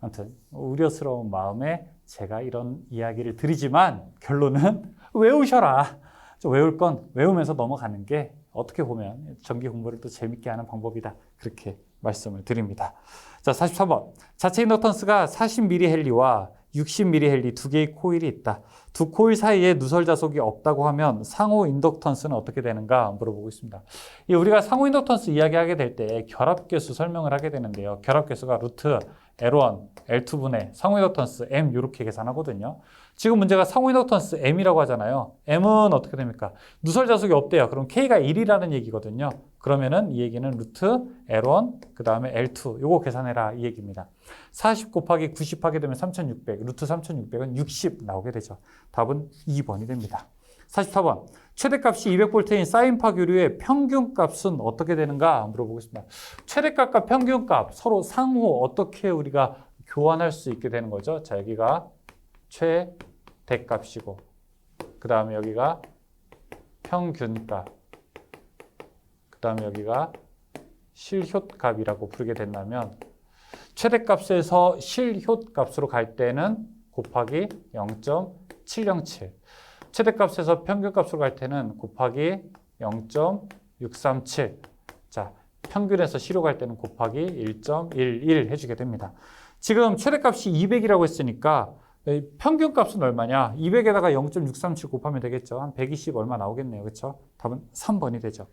[SPEAKER 1] 아무튼 우려스러운 마음에 제가 이런 이야기를 드리지만 결론은 외우셔라. 외울 건 외우면서 넘어가는 게 어떻게 보면 전기 공부를 또 재밌게 하는 방법이다. 그렇게 말씀을 드립니다. 자, 43번. 자체 인덕턴스가 40mH와 60mH 두 개의 코일이 있다. 두 코일 사이에 누설 자속이 없다고 하면 상호 인덕턴스는 어떻게 되는가 물어보고 있습니다. 우리가 상호 인덕턴스 이야기하게 될 때 결합계수 설명을 하게 되는데요. 결합계수가 루트 L1, L2분의 상호 인덕턴스 M 이렇게 계산하거든요. 지금 문제가 상호 인덕턴스 M이라고 하잖아요. M은 어떻게 됩니까? 누설 자속이 없대요. 그럼 K가 1이라는 얘기거든요. 그러면은 이 얘기는 루트 L1, 그 다음에 L2 요거 계산해라 이 얘기입니다. 40 곱하기 90 하게 되면 3600, 루트 3600은 60 나오게 되죠. 답은 2번이 됩니다. 44번. 최대값이 200V인 사인파 교류의 평균값은 어떻게 되는가 물어보겠습니다. 최대값과 평균값 서로 상호 어떻게 우리가 교환할 수 있게 되는 거죠. 자, 여기가 최대값이고 그 다음에 여기가 평균값. 그 다음에 여기가 실효값이라고 부르게 된다면 최대값에서 실효값으로 갈 때는 곱하기 0.707. 최대값에서 평균값으로 갈 때는 곱하기 0.637. 자, 평균에서 실효 갈 때는 곱하기 1.11 해주게 됩니다. 지금 최대값이 200이라고 했으니까 평균값은 얼마냐? 200에다가 0.637 곱하면 되겠죠. 한 120 얼마 나오겠네요. 그렇죠? 답은 3번이 되죠.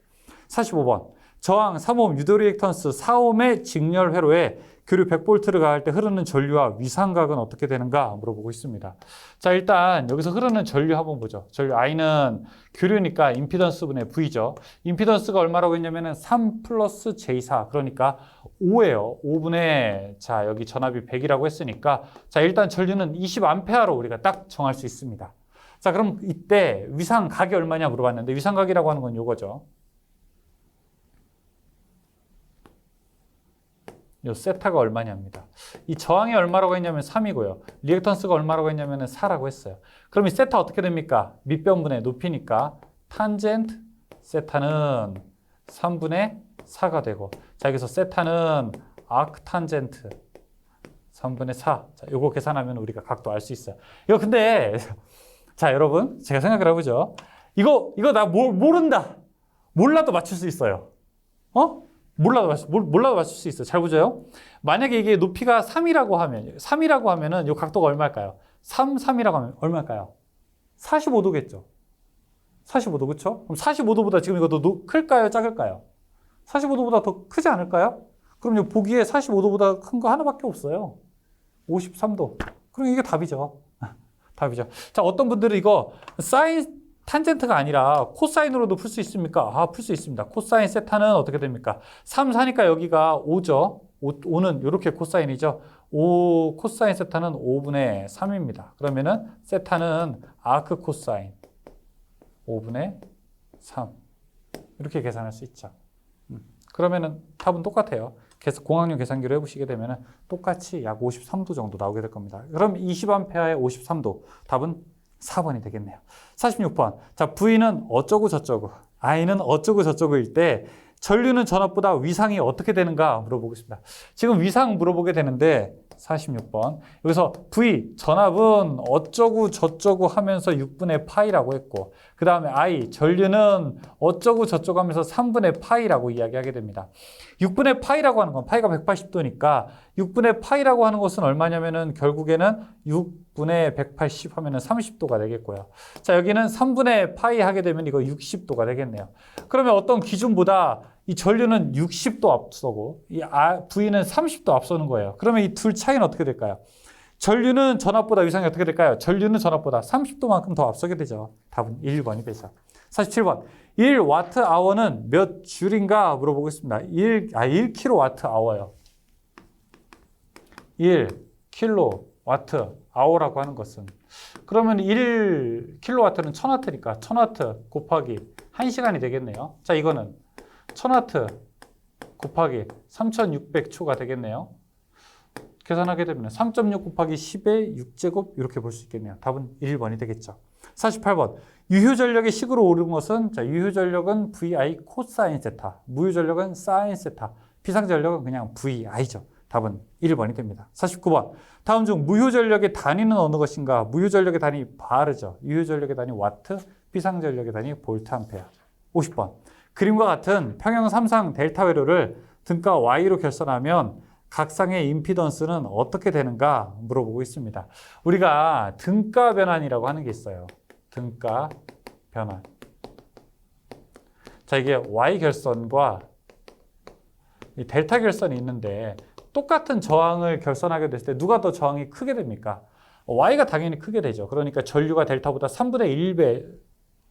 [SPEAKER 1] 45번. 저항 3옴 유도리액턴스 4옴의 직렬 회로에 교류 100V를 가할 때 흐르는 전류와 위상각은 어떻게 되는가 물어보고 있습니다. 자, 일단 여기서 흐르는 전류 한번 보죠. 전류 I는 교류니까 임피던스분의 V죠. 임피던스가 얼마라고 했냐면은 3 플러스 J4 그러니까 5예요. 5분의 자, 여기 전압이 100이라고 했으니까 자, 일단 전류는 20A로 우리가 딱 정할 수 있습니다. 자, 그럼 이때 위상각이 얼마냐 물어봤는데 위상각이라고 하는 건 요거죠. 요 세타가 얼마냐입니다. 이 저항이 얼마라고 했냐면 3이고요. 리액턴스가 얼마라고 했냐면 4라고 했어요. 그럼 이 세타 어떻게 됩니까? 밑변분의 높이니까 탄젠트 세타는 3분의 4가 되고 자 여기서 세타는 아크 탄젠트 3분의 4. 자, 요거 계산하면 우리가 각도 알 수 있어요. 이거 근데 자 여러분 제가 생각을 해보죠. 이거 나 모른다. 몰라도 맞출 수 있어요. 몰라도 맞출 수 있어요. 잘 보세요. 만약에 이게 높이가 3이라고 하면은 이 각도가 얼마일까요? 3이라고 하면 얼마일까요? 45도겠죠. 45도, 그렇죠? 그럼 45도보다 지금 이것도 클까요? 작을까요? 45도보다 더 크지 않을까요? 그럼 이 보기에 45도보다 큰 거 하나밖에 없어요. 53도. 그럼 이게 답이죠. 답이죠. 자, 어떤 분들은 이거 사인 탄젠트가 아니라 코사인으로도 풀 수 있습니까? 풀 수 있습니다. 코사인 세타는 어떻게 됩니까? 3, 4니까 여기가 5죠. 5는 이렇게 코사인이죠. 5 코사인 세타는 5분의 3입니다. 그러면은 세타는 아크 코사인 5분의 3 이렇게 계산할 수 있죠. 그러면은 답은 똑같아요. 공학용 계산기로 해보시게 되면은 똑같이 약 53도 정도 나오게 될 겁니다. 그럼 20A의 53도 답은 4번이 되겠네요. 46번. 자, V는 어쩌고 저쩌고, I는 어쩌고 저쩌고일 때 전류는 전압보다 위상이 어떻게 되는가 물어보겠습니다. 지금 위상 물어보게 되는데 46번. 여기서 V, 전압은 어쩌고 저쩌고 하면서 6분의 파이라고 했고 그 다음에 I, 전류는 어쩌고 저쩌고 하면서 3분의 파이라고 이야기하게 됩니다. 6분의 파이라고 하는 건 파이가 180도니까 6분의 파이라고 하는 것은 얼마냐면은 결국에는 6분의 180 하면은 30도가 되겠고요. 자, 여기는 3분의 파이 하게 되면 이거 60도가 되겠네요. 그러면 어떤 기준보다 이 전류는 60도 앞서고 이 V는 30도 앞서는 거예요. 그러면 이 둘 차이는 어떻게 될까요? 전류는 전압보다 위상이 어떻게 될까요? 전류는 전압보다 30도만큼 더 앞서게 되죠. 답은 1번이 되죠. 47번. 1Wh는 몇 줄인가 물어보겠습니다. 1kWh요. 1kWh라고 하는 것은 그러면 1kW는 1000W니까 1000W 곱하기 1시간이 되겠네요. 자, 이거는 1000W 곱하기 3600초가 되겠네요. 계산하게 되면 3.6 곱하기 10의 6제곱 이렇게 볼 수 있겠네요. 답은 1번이 되겠죠. 48번. 유효전력의 식으로 오른 것은 자, 유효전력은 VI 코사인 세타, 무효전력은 사인 세타, 비상전력은 그냥 VI죠. 답은 1번이 됩니다. 49번. 다음 중 무효전력의 단위는 어느 것인가? 무효전력의 단위 바르죠. 유효전력의 단위 와트, 비상전력의 단위 볼트 암페어. 50번. 그림과 같은 평형 3상 델타 회로를 등가 Y로 결선하면 각상의 임피던스는 어떻게 되는가 물어보고 있습니다. 우리가 등가 변환이라고 하는 게 있어요. 등가 변환. 자, 이게 Y 결선과 이 델타 결선이 있는데 똑같은 저항을 결선하게 됐을 때 누가 더 저항이 크게 됩니까? Y가 당연히 크게 되죠. 그러니까 전류가 델타보다 3분의 1배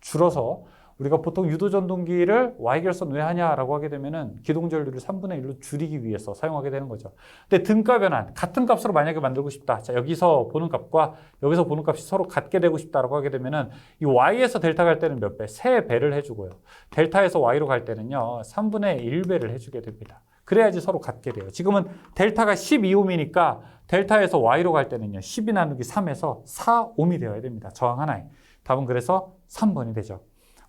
[SPEAKER 1] 줄어서 우리가 보통 유도전동기를 Y결선 왜 하냐라고 하게 되면은 기동전류를 3분의 1로 줄이기 위해서 사용하게 되는 거죠. 근데 등가 변환, 같은 값으로 만약에 만들고 싶다. 자, 여기서 보는 값과 여기서 보는 값이 서로 같게 되고 싶다라고 하게 되면은 이 Y에서 델타 갈 때는 몇 배? 3배를 해주고요. 델타에서 Y로 갈 때는요, 3분의 1배를 해주게 됩니다. 그래야지 서로 같게 돼요. 지금은 델타가 12옴이니까 델타에서 Y로 갈 때는요, 12 나누기 3에서 4옴이 되어야 됩니다. 저항 하나에. 답은 그래서 3번이 되죠.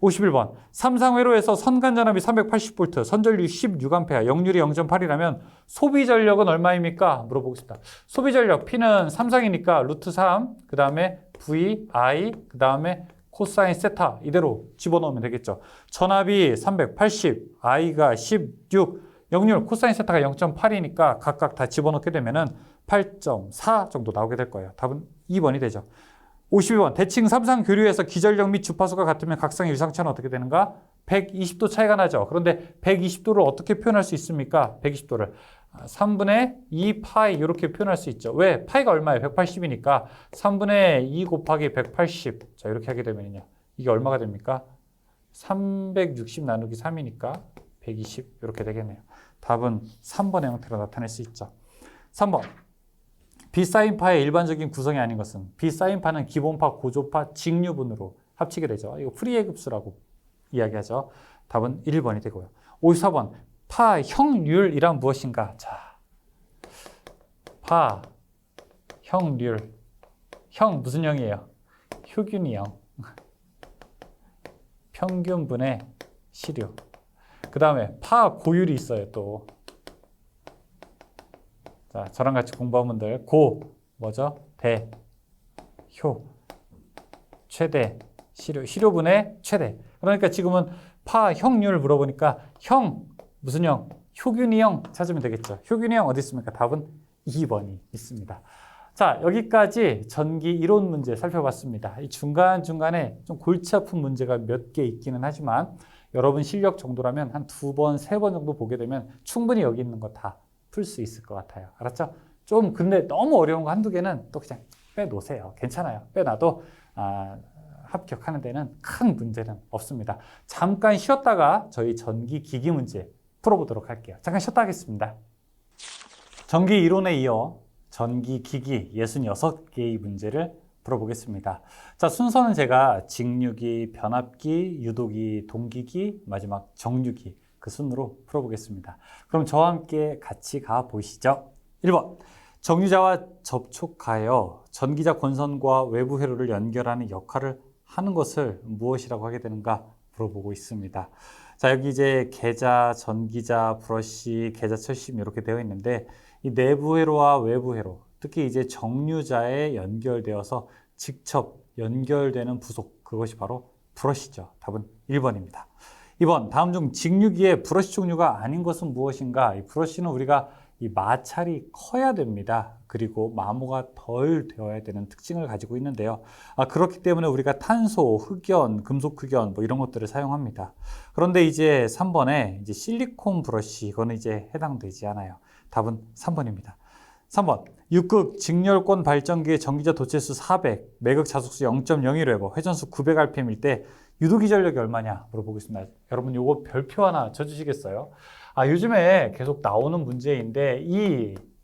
[SPEAKER 1] 51번. 삼상회로에서 선간전압이 380V, 선전류 16A, 역률이 0.8이라면 소비 전력은 얼마입니까? 물어보겠습니다. 소비 전력 P는 삼상이니까 루트 3, 그 다음에 V, I, 그 다음에 코사인 세타 이대로 집어넣으면 되겠죠. 전압이 380, I가 16, 역률 코사인 세타가 0.8이니까 각각 다 집어넣게 되면은 8.4 정도 나오게 될 거예요. 답은 2번이 되죠. 52번. 대칭 삼상 교류에서 기전력 및 주파수가 같으면 각상의 유상차는 어떻게 되는가? 120도 차이가 나죠. 그런데 120도를 어떻게 표현할 수 있습니까? 120도를 3분의 2 파이 이렇게 표현할 수 있죠. 왜? 파이가 얼마예요? 180이니까 3분의 2 곱하기 180. 자, 이렇게 하게 되면요. 이게 얼마가 됩니까? 360 나누기 3이니까 120 이렇게 되겠네요. 답은 3번의 형태로 나타낼 수 있죠. 3번. 비사인파의 일반적인 구성이 아닌 것은 비사인파는 기본파, 고조파, 직류분으로 합치게 되죠. 이거 프리에 급수라고 이야기하죠. 답은 1번이 되고요. 54번. 파 형률이란 무엇인가? 자, 파 형률. 형 무슨 형이에요? 효균이 형. 평균분의 시류. 그 다음에 파 고율이 있어요, 또. 자, 저랑 같이 공부한 분들 고 뭐죠? 대, 효, 최대, 시료, 시료분의 최대. 그러니까 지금은 파 형률 물어보니까 형 무슨 형? 효균이 형 찾으면 되겠죠. 효균이 형 어디 있습니까? 답은 2번이 있습니다. 자, 여기까지 전기 이론 문제 살펴봤습니다. 이 중간중간에 좀 골치 아픈 문제가 몇 개 있기는 하지만 여러분 실력 정도라면 한 2번, 3번 정도 보게 되면 충분히 여기 있는 거 다 풀 수 있을 것 같아요. 알았죠? 좀 근데 너무 어려운 거 한두 개는 또 그냥 빼놓으세요. 괜찮아요. 빼놔도 합격하는 데는 큰 문제는 없습니다. 잠깐 쉬었다가 저희 전기 기기 문제 풀어보도록 할게요. 잠깐 쉬었다 하겠습니다. 전기 이론에 이어 전기 기기 66개의 문제를 풀어보겠습니다. 자, 순서는 제가 직류기, 변압기, 유도기, 동기기, 마지막 정류기 그 순으로 풀어보겠습니다. 그럼 저와 함께 같이 가보시죠. 1번. 정류자와 접촉하여 전기자 권선과 외부 회로를 연결하는 역할을 하는 것을 무엇이라고 하게 되는가 물어보고 있습니다. 자, 여기 이제 계자, 전기자, 브러쉬, 계자, 철심 이렇게 되어 있는데 이 내부 회로와 외부 회로, 특히 이제 정류자에 연결되어서 직접 연결되는 부속, 그것이 바로 브러쉬죠. 답은 1번입니다. 2번, 다음 중 직류기의 브러쉬 종류가 아닌 것은 무엇인가? 이 브러쉬는 우리가 이 마찰이 커야 됩니다. 그리고 마모가 덜 되어야 되는 특징을 가지고 있는데요. 그렇기 때문에 우리가 탄소, 흑연, 금속 흑연 뭐 이런 것들을 사용합니다. 그런데 이제 3번에 이제 실리콘 브러쉬, 이거는 이제 해당되지 않아요. 답은 3번입니다. 3번, 6극 직렬권 발전기의 전기자 도체수 400, 매극 자속수 0.01웨버, 회전수 900rpm일 때 유도기 전력이 얼마냐 물어보겠습니다. 여러분 요거 별표 하나 쳐주시겠어요? 요즘에 계속 나오는 문제인데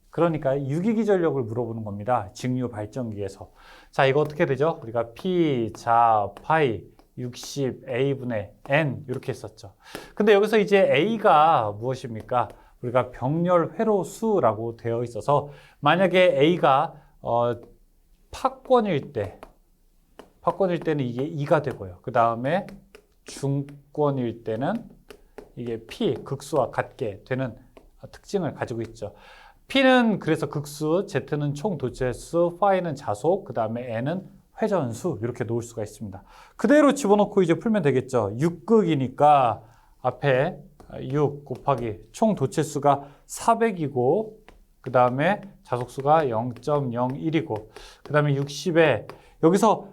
[SPEAKER 1] 그러니까 유기기 전력을 물어보는 겁니다. 직류 발전기에서. 자, 이거 어떻게 되죠? 우리가 P, 자, 파이, 60, A분의 N 이렇게 했었죠. 근데 여기서 이제 A가 무엇입니까? 우리가 병렬 회로수라고 되어 있어서 만약에 A가 파권일 때는 이게 2가 되고요. 그 다음에 중권일 때는 이게 P, 극수와 같게 되는 특징을 가지고 있죠. P는 그래서 극수, Z는 총 도체수, 파이는 자속, 그 다음에 N은 회전수 이렇게 놓을 수가 있습니다. 그대로 집어넣고 이제 풀면 되겠죠. 6극이니까 앞에 6 곱하기 총 도체수가 400이고 그 다음에 자속수가 0.01이고 그 다음에 60에 여기서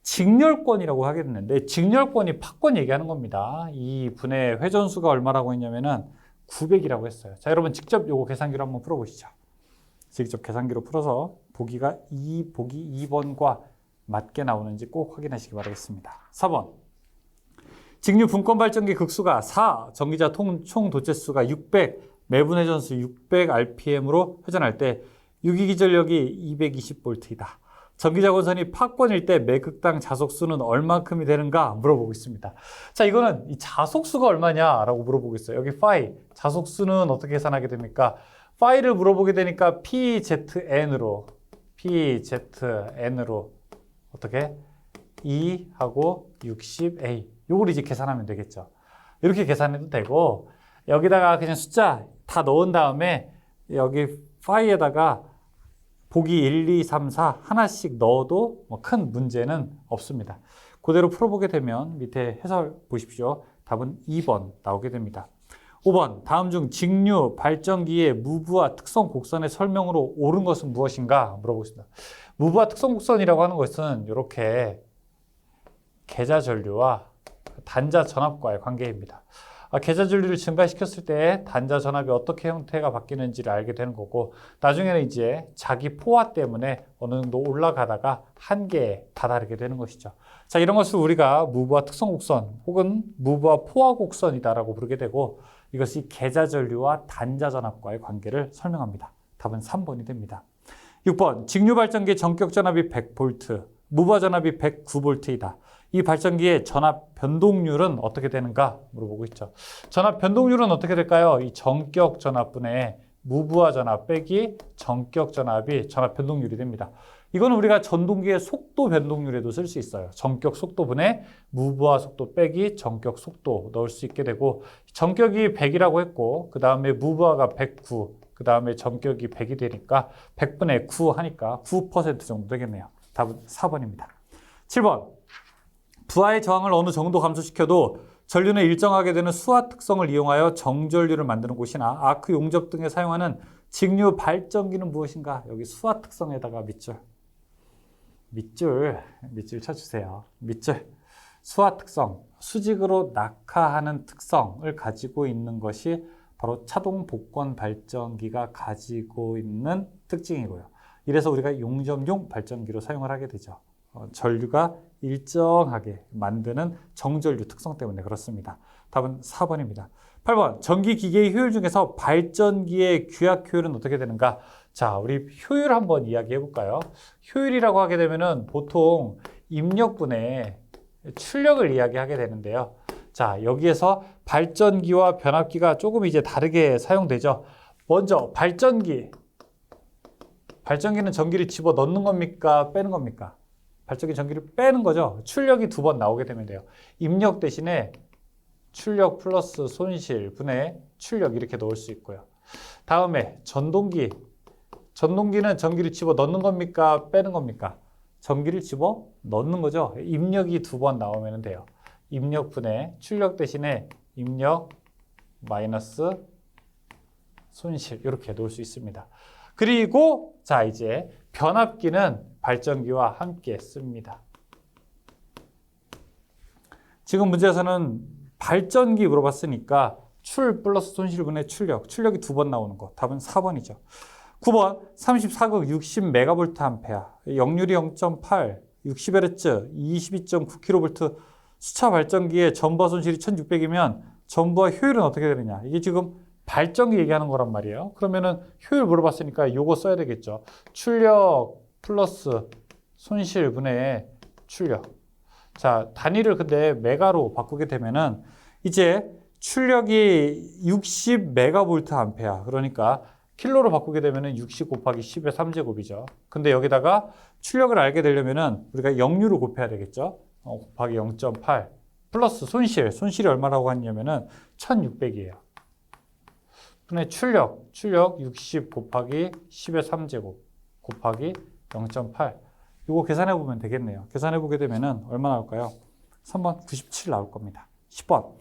[SPEAKER 1] 직렬권이라고 하겠는데 직렬권이 파권 얘기하는 겁니다. 이 분의 회전수가 얼마라고 했냐면은 900이라고 했어요. 자, 여러분 직접 요거 계산기로 한번 풀어보시죠. 직접 계산기로 풀어서 보기 2번과 맞게 나오는지 꼭 확인하시기 바라겠습니다. 4번. 직류 분권 발전기 극수가 4, 전기자 총 도체수가 600, 매분 회전수 600rpm으로 회전할 때 유기기 전력이 220V이다. 전기자 권선이 파권일 때 매극당 자속수는 얼만큼이 되는가 물어보고 있습니다. 자, 이거는 이 자속수가 얼마냐라고 물어보고 있어요. 여기 파이, 자속수는 어떻게 계산하게 됩니까? 파이를 물어보게 되니까 PZN으로 어떻게 2하고 60A. 요걸 이제 계산하면 되겠죠. 이렇게 계산해도 되고, 여기다가 그냥 숫자 다 넣은 다음에 여기 파이에다가 보기 1, 2, 3, 4 하나씩 넣어도 뭐 큰 문제는 없습니다. 그대로 풀어보게 되면 밑에 해설 보십시오. 답은 2번 나오게 됩니다. 5번, 다음 중 직류 발전기의 무브와 특성 곡선의 설명으로 옳은 것은 무엇인가 물어보겠습니다. 무브와 특성 곡선이라고 하는 것은 이렇게 계좌 전류와 단자 전압과의 관계입니다. 계좌 전류를 증가시켰을 때 단자 전압이 어떻게 형태가 바뀌는지를 알게 되는 거고, 나중에는 이제 자기 포화 때문에 어느 정도 올라가다가 한계에 다다르게 되는 것이죠. 자, 이런 것을 우리가 무브와 특성 곡선 혹은 무브와 포화 곡선이다라고 부르게 되고, 이것이 계좌 전류와 단자 전압과의 관계를 설명합니다. 답은 3번이 됩니다. 6번, 직류 발전기의 전격 전압이 100V, 무브화 전압이 109V이다. 이 발전기의 전압 변동률은 어떻게 되는가 물어보고 있죠. 전압 변동률은 어떻게 될까요? 이 전격 전압분의 무브화 전압 빼기 전격 전압이 전압 변동률이 됩니다. 이거는 우리가 전동기의 속도 변동률에도 쓸 수 있어요. 전격 속도분의 무브화 속도 빼기 전격 속도 넣을 수 있게 되고, 전격이 100이라고 했고 그 다음에 무브화가 109, 그 다음에 전격이 100이 되니까 100분의 9 하니까 9% 정도 되겠네요. 답은 4번입니다. 7번, 부하의 저항을 어느 정도 감소시켜도 전류는 일정하게 되는 수하 특성을 이용하여 정전류를 만드는 곳이나 아크 용접 등에 사용하는 직류 발전기는 무엇인가? 여기 수하 특성에다가 밑줄 쳐주세요. 밑줄. 수하 특성, 수직으로 낙하하는 특성을 가지고 있는 것이 바로 차동 복권 발전기가 가지고 있는 특징이고요. 이래서 우리가 용접용 발전기로 사용을 하게 되죠. 전류가 일정하게 만드는 정전류 특성 때문에 그렇습니다. 답은 4번입니다. 8번, 전기기계의 효율 중에서 발전기의 규약 효율은 어떻게 되는가? 자, 우리 효율 한번 이야기해 볼까요? 효율이라고 하게 되면은 보통 입력분의 출력을 이야기하게 되는데요. 자, 여기에서 발전기와 변압기가 조금 이제 다르게 사용되죠. 먼저 발전기는 전기를 집어 넣는 겁니까? 빼는 겁니까? 발전기 전기를 빼는 거죠. 출력이 2번 나오게 되면 돼요. 입력 대신에 출력 플러스 손실 분의 출력 이렇게 넣을 수 있고요. 다음에 전동기는 전기를 집어 넣는 겁니까? 빼는 겁니까? 전기를 집어 넣는 거죠. 입력이 2번 나오면 돼요. 입력 분의 출력 대신에 입력 마이너스 손실 이렇게 넣을 수 있습니다. 그리고 자, 이제 변압기는 발전기와 함께 씁니다. 지금 문제에서는 발전기 물어봤으니까 출 플러스 손실분의 출력이 2번 나오는 거. 답은 4번이죠. 9번 34극 60MVA, 역률이 0.8, 60Hz, 22.9kV 수차 발전기의 전부하 손실이 1600이면 전부하 효율은 어떻게 되느냐? 이게 지금 발전기 얘기하는 거란 말이에요. 그러면은 효율 물어봤으니까 이거 써야 되겠죠. 출력 플러스 손실분의 출력. 자, 단위를 근데 메가로 바꾸게 되면은 이제 출력이 60MVA, 그러니까 킬로로 바꾸게 되면은 60 곱하기 10의 3제곱이죠. 근데 여기다가 출력을 알게 되려면은 우리가 역류를 곱해야 되겠죠. 곱하기 0.8 플러스 손실이 얼마라고 했냐면은 1600이에요. 분의 출력 60 곱하기 10의 3제곱 곱하기 0.8. 이거 계산해 보면 되겠네요. 계산해 보게 되면은 얼마 나올까요? 3번 97 나올 겁니다. 10번.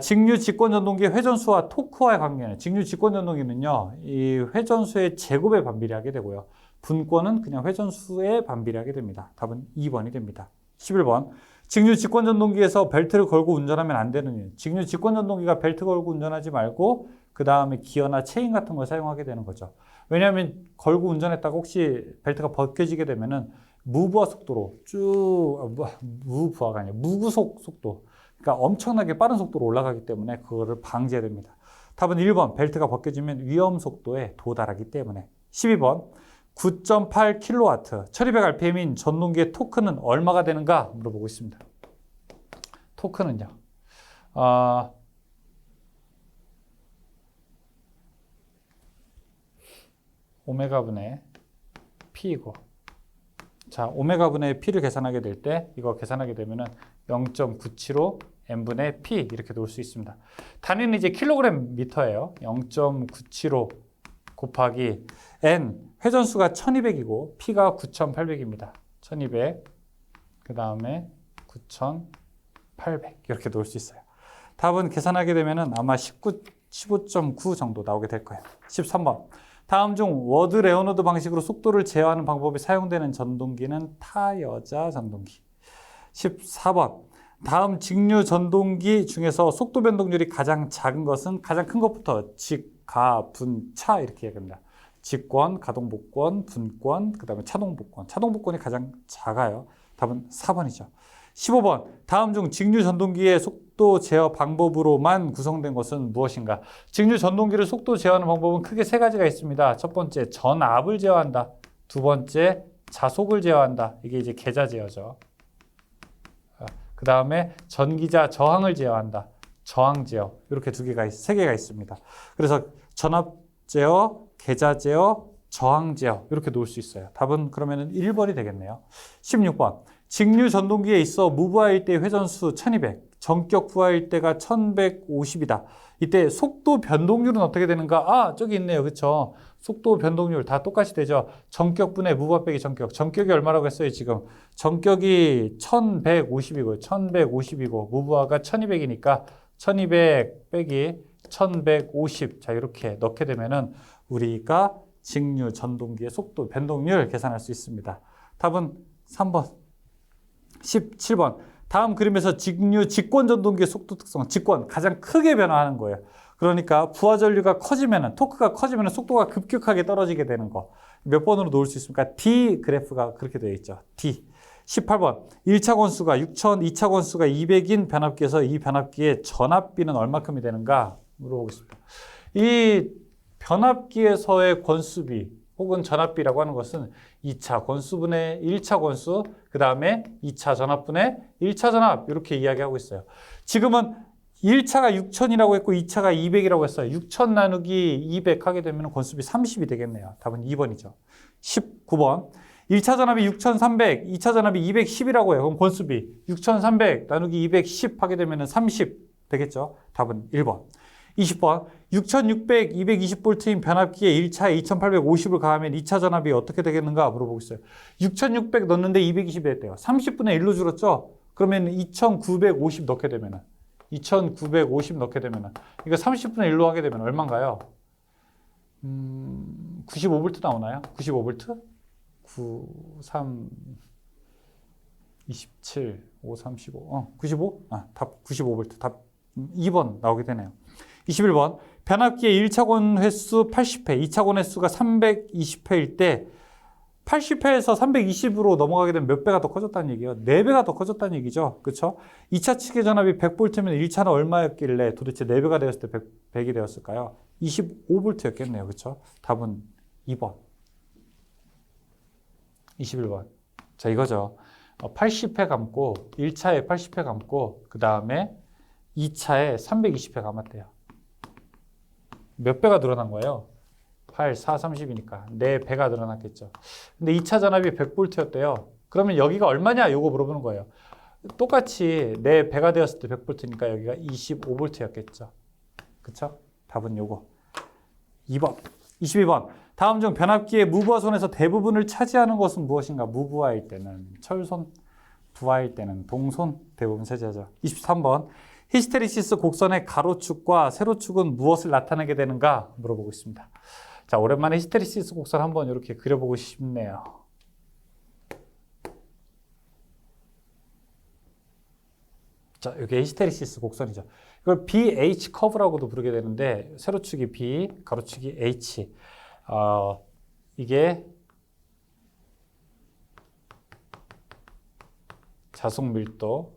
[SPEAKER 1] 직류 직권 전동기의 회전수와 토크와의 관계는, 직류 직권 전동기는요, 이 회전수의 제곱에 반비례하게 되고요. 분권은 그냥 회전수에 반비례하게 됩니다. 답은 2번이 됩니다. 11번. 직류 직권 전동기에서 벨트를 걸고 운전하면 안 되는 이유. 직류 직권 전동기가 벨트 걸고 운전하지 말고 그 다음에 기어나 체인 같은 걸 사용하게 되는 거죠. 왜냐하면 걸고 운전했다가 혹시 벨트가 벗겨지게 되면은 무브화 속도로 무브화가 아니라 무구속 속도, 그러니까 엄청나게 빠른 속도로 올라가기 때문에 그거를 방지해야 됩니다. 답은 1번, 벨트가 벗겨지면 위험 속도에 도달하기 때문에. 12번, 9.8kW, 1200rpm인 전동기의 토크는 얼마가 되는가 물어보고 있습니다. 토크는요, 오메가분의 P이고, 자, 오메가분의 P를 계산하게 될 때 이거 계산하게 되면은 0.975 n분의 P 이렇게 놓을 수 있습니다. 단위는 이제 킬로그램 미터예요. 0.975 곱하기 n 회전수가 1200이고 P가 9800입니다. 1200 그 다음에 9800 이렇게 놓을 수 있어요. 답은 계산하게 되면은 아마 15.9 정도 나오게 될 거예요. 13번. 다음 중 워드 레오노드 방식으로 속도를 제어하는 방법이 사용되는 전동기는 타여자 전동기. 14번. 다음 직류 전동기 중에서 속도 변동률이 가장 작은 것은 가장 큰 것부터 직, 가, 분, 차 이렇게 얘기합니다. 직권, 가동복권, 분권, 그 다음에 차동복권. 차동복권이 가장 작아요. 답은 4번이죠. 15번. 다음 중 직류 전동기의 속도 제어 방법으로만 구성된 것은 무엇인가? 직류 전동기를 속도 제어하는 방법은 크게 세 가지가 있습니다. 첫 번째, 전압을 제어한다. 두 번째, 자속을 제어한다. 이게 이제 계자 제어죠. 그 다음에 전기자 저항을 제어한다. 저항 제어. 이렇게 세 개가 있습니다. 그래서 전압 제어, 계자 제어, 저항 제어. 이렇게 놓을 수 있어요. 답은 그러면 1번이 되겠네요. 16번. 직류 전동기에 있어 무부하일 때 회전수 1200, 전격 부하일 때가 1150이다. 이때 속도 변동률은 어떻게 되는가? 아, 저기 있네요. 그렇죠? 속도 변동률 다 똑같이 되죠. 전격분의 무부하 빼기 전격. 전격이 얼마라고 했어요, 지금? 전격이 1150이고 1150이고 무부하가 1200이니까 1200 빼기 1150. 자, 이렇게 넣게 되면은 우리가 직류 전동기의 속도 변동률 계산할 수 있습니다. 답은 3번. 17번. 다음 그림에서 직권 전동기의 속도 특성, 직권 가장 크게 변화하는 거예요. 그러니까 부하 전류가 커지면은 토크가 커지면은 속도가 급격하게 떨어지게 되는 거. 몇 번으로 놓을 수 있습니까? D 그래프가 그렇게 되어 있죠. D. 18번. 1차 권수가 6000, 2차 권수가 200인 변압기에서 이 변압기의 전압비는 얼마큼이 되는가 물어보겠습니다. 이 변압기에서의 권수비 혹은 전압비라고 하는 것은 2차 권수분의 1차 권수, 그 다음에 2차 전압분의 1차 전압 이렇게 이야기하고 있어요. 지금은 1차가 6000이라고 했고 2차가 200이라고 했어요. 6000 나누기 200 하게 되면 권수비 30이 되겠네요. 답은 2번이죠. 19번. 1차 전압이 6300, 2차 전압이 210이라고 해요. 그럼 권수비 6300 나누기 210 하게 되면 30 되겠죠. 답은 1번. 20번. 6600, 220V인 변압기에 1차에 2850을 가하면 2차 전압이 어떻게 되겠는가 물어보고 있어요. 6600 넣는데 220이 됐대요. 30분의 1로 줄었죠? 그러면 2950 넣게 되면은 2950 넣게 되면은 이거 30분의 1로 하게 되면 얼마인가요? 95V 나오나요? 95V? 9, 3, 27, 5, 35. 95? 답 95V. 답 2번 나오게 되네요. 21번. 변압기의 1차권 횟수 80회, 2차권 횟수가 320회일 때 80회에서 320으로 넘어가게 되면 몇 배가 더 커졌다는 얘기예요? 4배가 더 커졌다는 얘기죠. 그렇죠? 2차 측의 전압이 100V면 1차는 얼마였길래 도대체 4배가 되었을 때 100이 되었을까요? 25V였겠네요. 그렇죠? 답은 2번. 21번. 자, 이거죠. 80회 감고 1차에 80회 감고 그 다음에 2차에 320회 감았대요. 몇 배가 늘어난 거예요? 8, 4, 30이니까 4배가 늘어났겠죠. 근데 2차 전압이 100V였대요. 그러면 여기가 얼마냐? 요거 물어보는 거예요. 똑같이 4배가 되었을 때 100V니까 여기가 25V였겠죠. 그쵸? 답은 요거. 2번. 22번. 다음 중 변압기의 무부하손에서 대부분을 차지하는 것은 무엇인가? 무부하일 때는 철손, 부하일 때는 동손, 대부분 차지하죠. 23번. 히스테리시스 곡선의 가로축과 세로축은 무엇을 나타내게 되는가 물어보고 있습니다. 자, 오랜만에 히스테리시스 곡선 한번 이렇게 그려보고 싶네요. 자, 이게 히스테리시스 곡선이죠. 이걸 BH 커브라고도 부르게 되는데 세로축이 B, 가로축이 H. 이게 자속 밀도,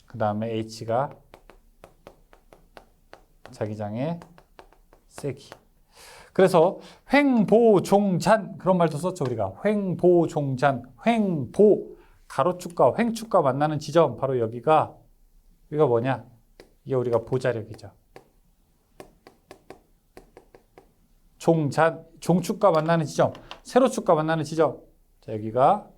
[SPEAKER 1] 그 다음에 H가 자기장의 세기. 그래서 횡보종잔 그런 말도 썼죠. 우리가 횡보종잔, 횡보 가로축과 횡축과 만나는 지점 바로 여기가 뭐냐? 이게 우리가 보자력이죠. 종잔, 종축과 만나는 지점, 세로축과 만나는 지점. 자, 여기가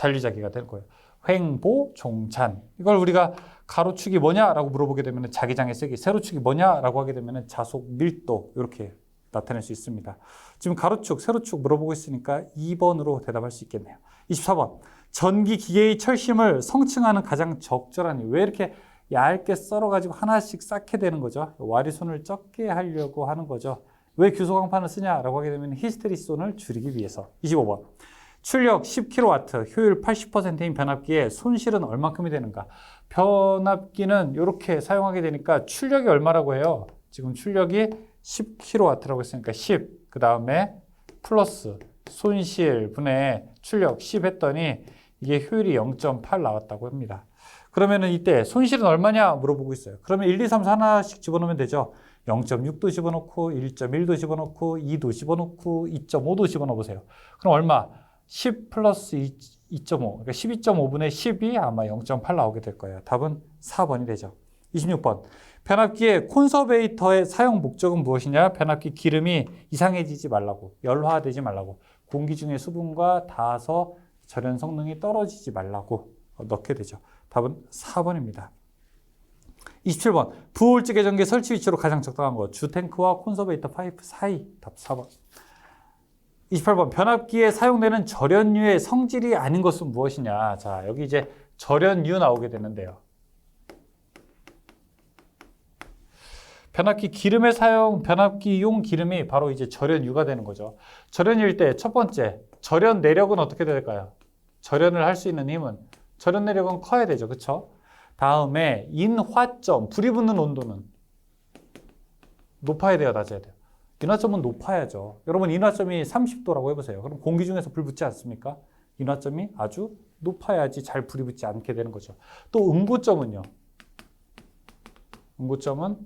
[SPEAKER 1] 잔류자기가 될 거예요. 횡보종찬. 이걸 우리가 가로축이 뭐냐라고 물어보게 되면 자기장의 세기, 세로축이 뭐냐라고 하게 되면 자속 밀도 이렇게 나타낼 수 있습니다. 지금 가로축, 세로축 물어보고 있으니까 2번으로 대답할 수 있겠네요. 24번. 전기 기계의 철심을 성층하는 가장 적절한 이유. 왜 이렇게 얇게 썰어가지고 하나씩 쌓게 되는 거죠? 와리손을 적게 하려고 하는 거죠. 왜 규소광판을 쓰냐라고 하게 되면 히스테리손을 줄이기 위해서. 25번. 출력 10kW, 효율 80%인 변압기에 손실은 얼마큼이 되는가? 변압기는 이렇게 사용하게 되니까 출력이 얼마라고 해요? 지금 출력이 10kW라고 했으니까 10, 그 다음에 플러스 손실 분의 출력 10 했더니 이게 효율이 0.8 나왔다고 합니다. 그러면은 이때 손실은 얼마냐 물어보고 있어요. 그러면 1, 2, 3, 4 하나씩 집어넣으면 되죠. 0.6도 집어넣고 1.1도 집어넣고 2도 집어넣고 2.5도 집어넣어 보세요. 그럼 얼마? 10 플러스 2.5, 그러니까 12.5분의 10이 아마 0.8 나오게 될 거예요. 답은 4번이 되죠. 26번. 변압기의 콘서베이터의 사용 목적은 무엇이냐? 변압기 기름이 이상해지지 말라고, 열화되지 말라고, 공기 중에 수분과 닿아서 절연 성능이 떨어지지 말라고 넣게 되죠. 답은 4번입니다. 27번. 부호울지 계전기 설치 위치로 가장 적당한 것. 주탱크와 콘서베이터 파이프 사이. 답 4번. 28번. 변압기에 사용되는 절연유의 성질이 아닌 것은 무엇이냐? 자, 여기 이제 절연유 나오게 되는데요. 변압기 기름의 사용, 변압기용 기름이 바로 이제 절연유가 되는 거죠. 절연유일 때 첫 번째, 절연 내력은 어떻게 될까요? 절연을 할 수 있는 힘은, 절연 내력은 커야 되죠. 그쵸? 다음에 인화점, 불이 붙는 온도는 높아야 돼요, 낮아야 돼요? 인화점은 높아야죠. 여러분 인화점이 30도라고 해보세요. 그럼 공기 중에서 불 붙지 않습니까? 인화점이 아주 높아야지 잘 불이 붙지 않게 되는 거죠. 또 응고점은요. 응고점은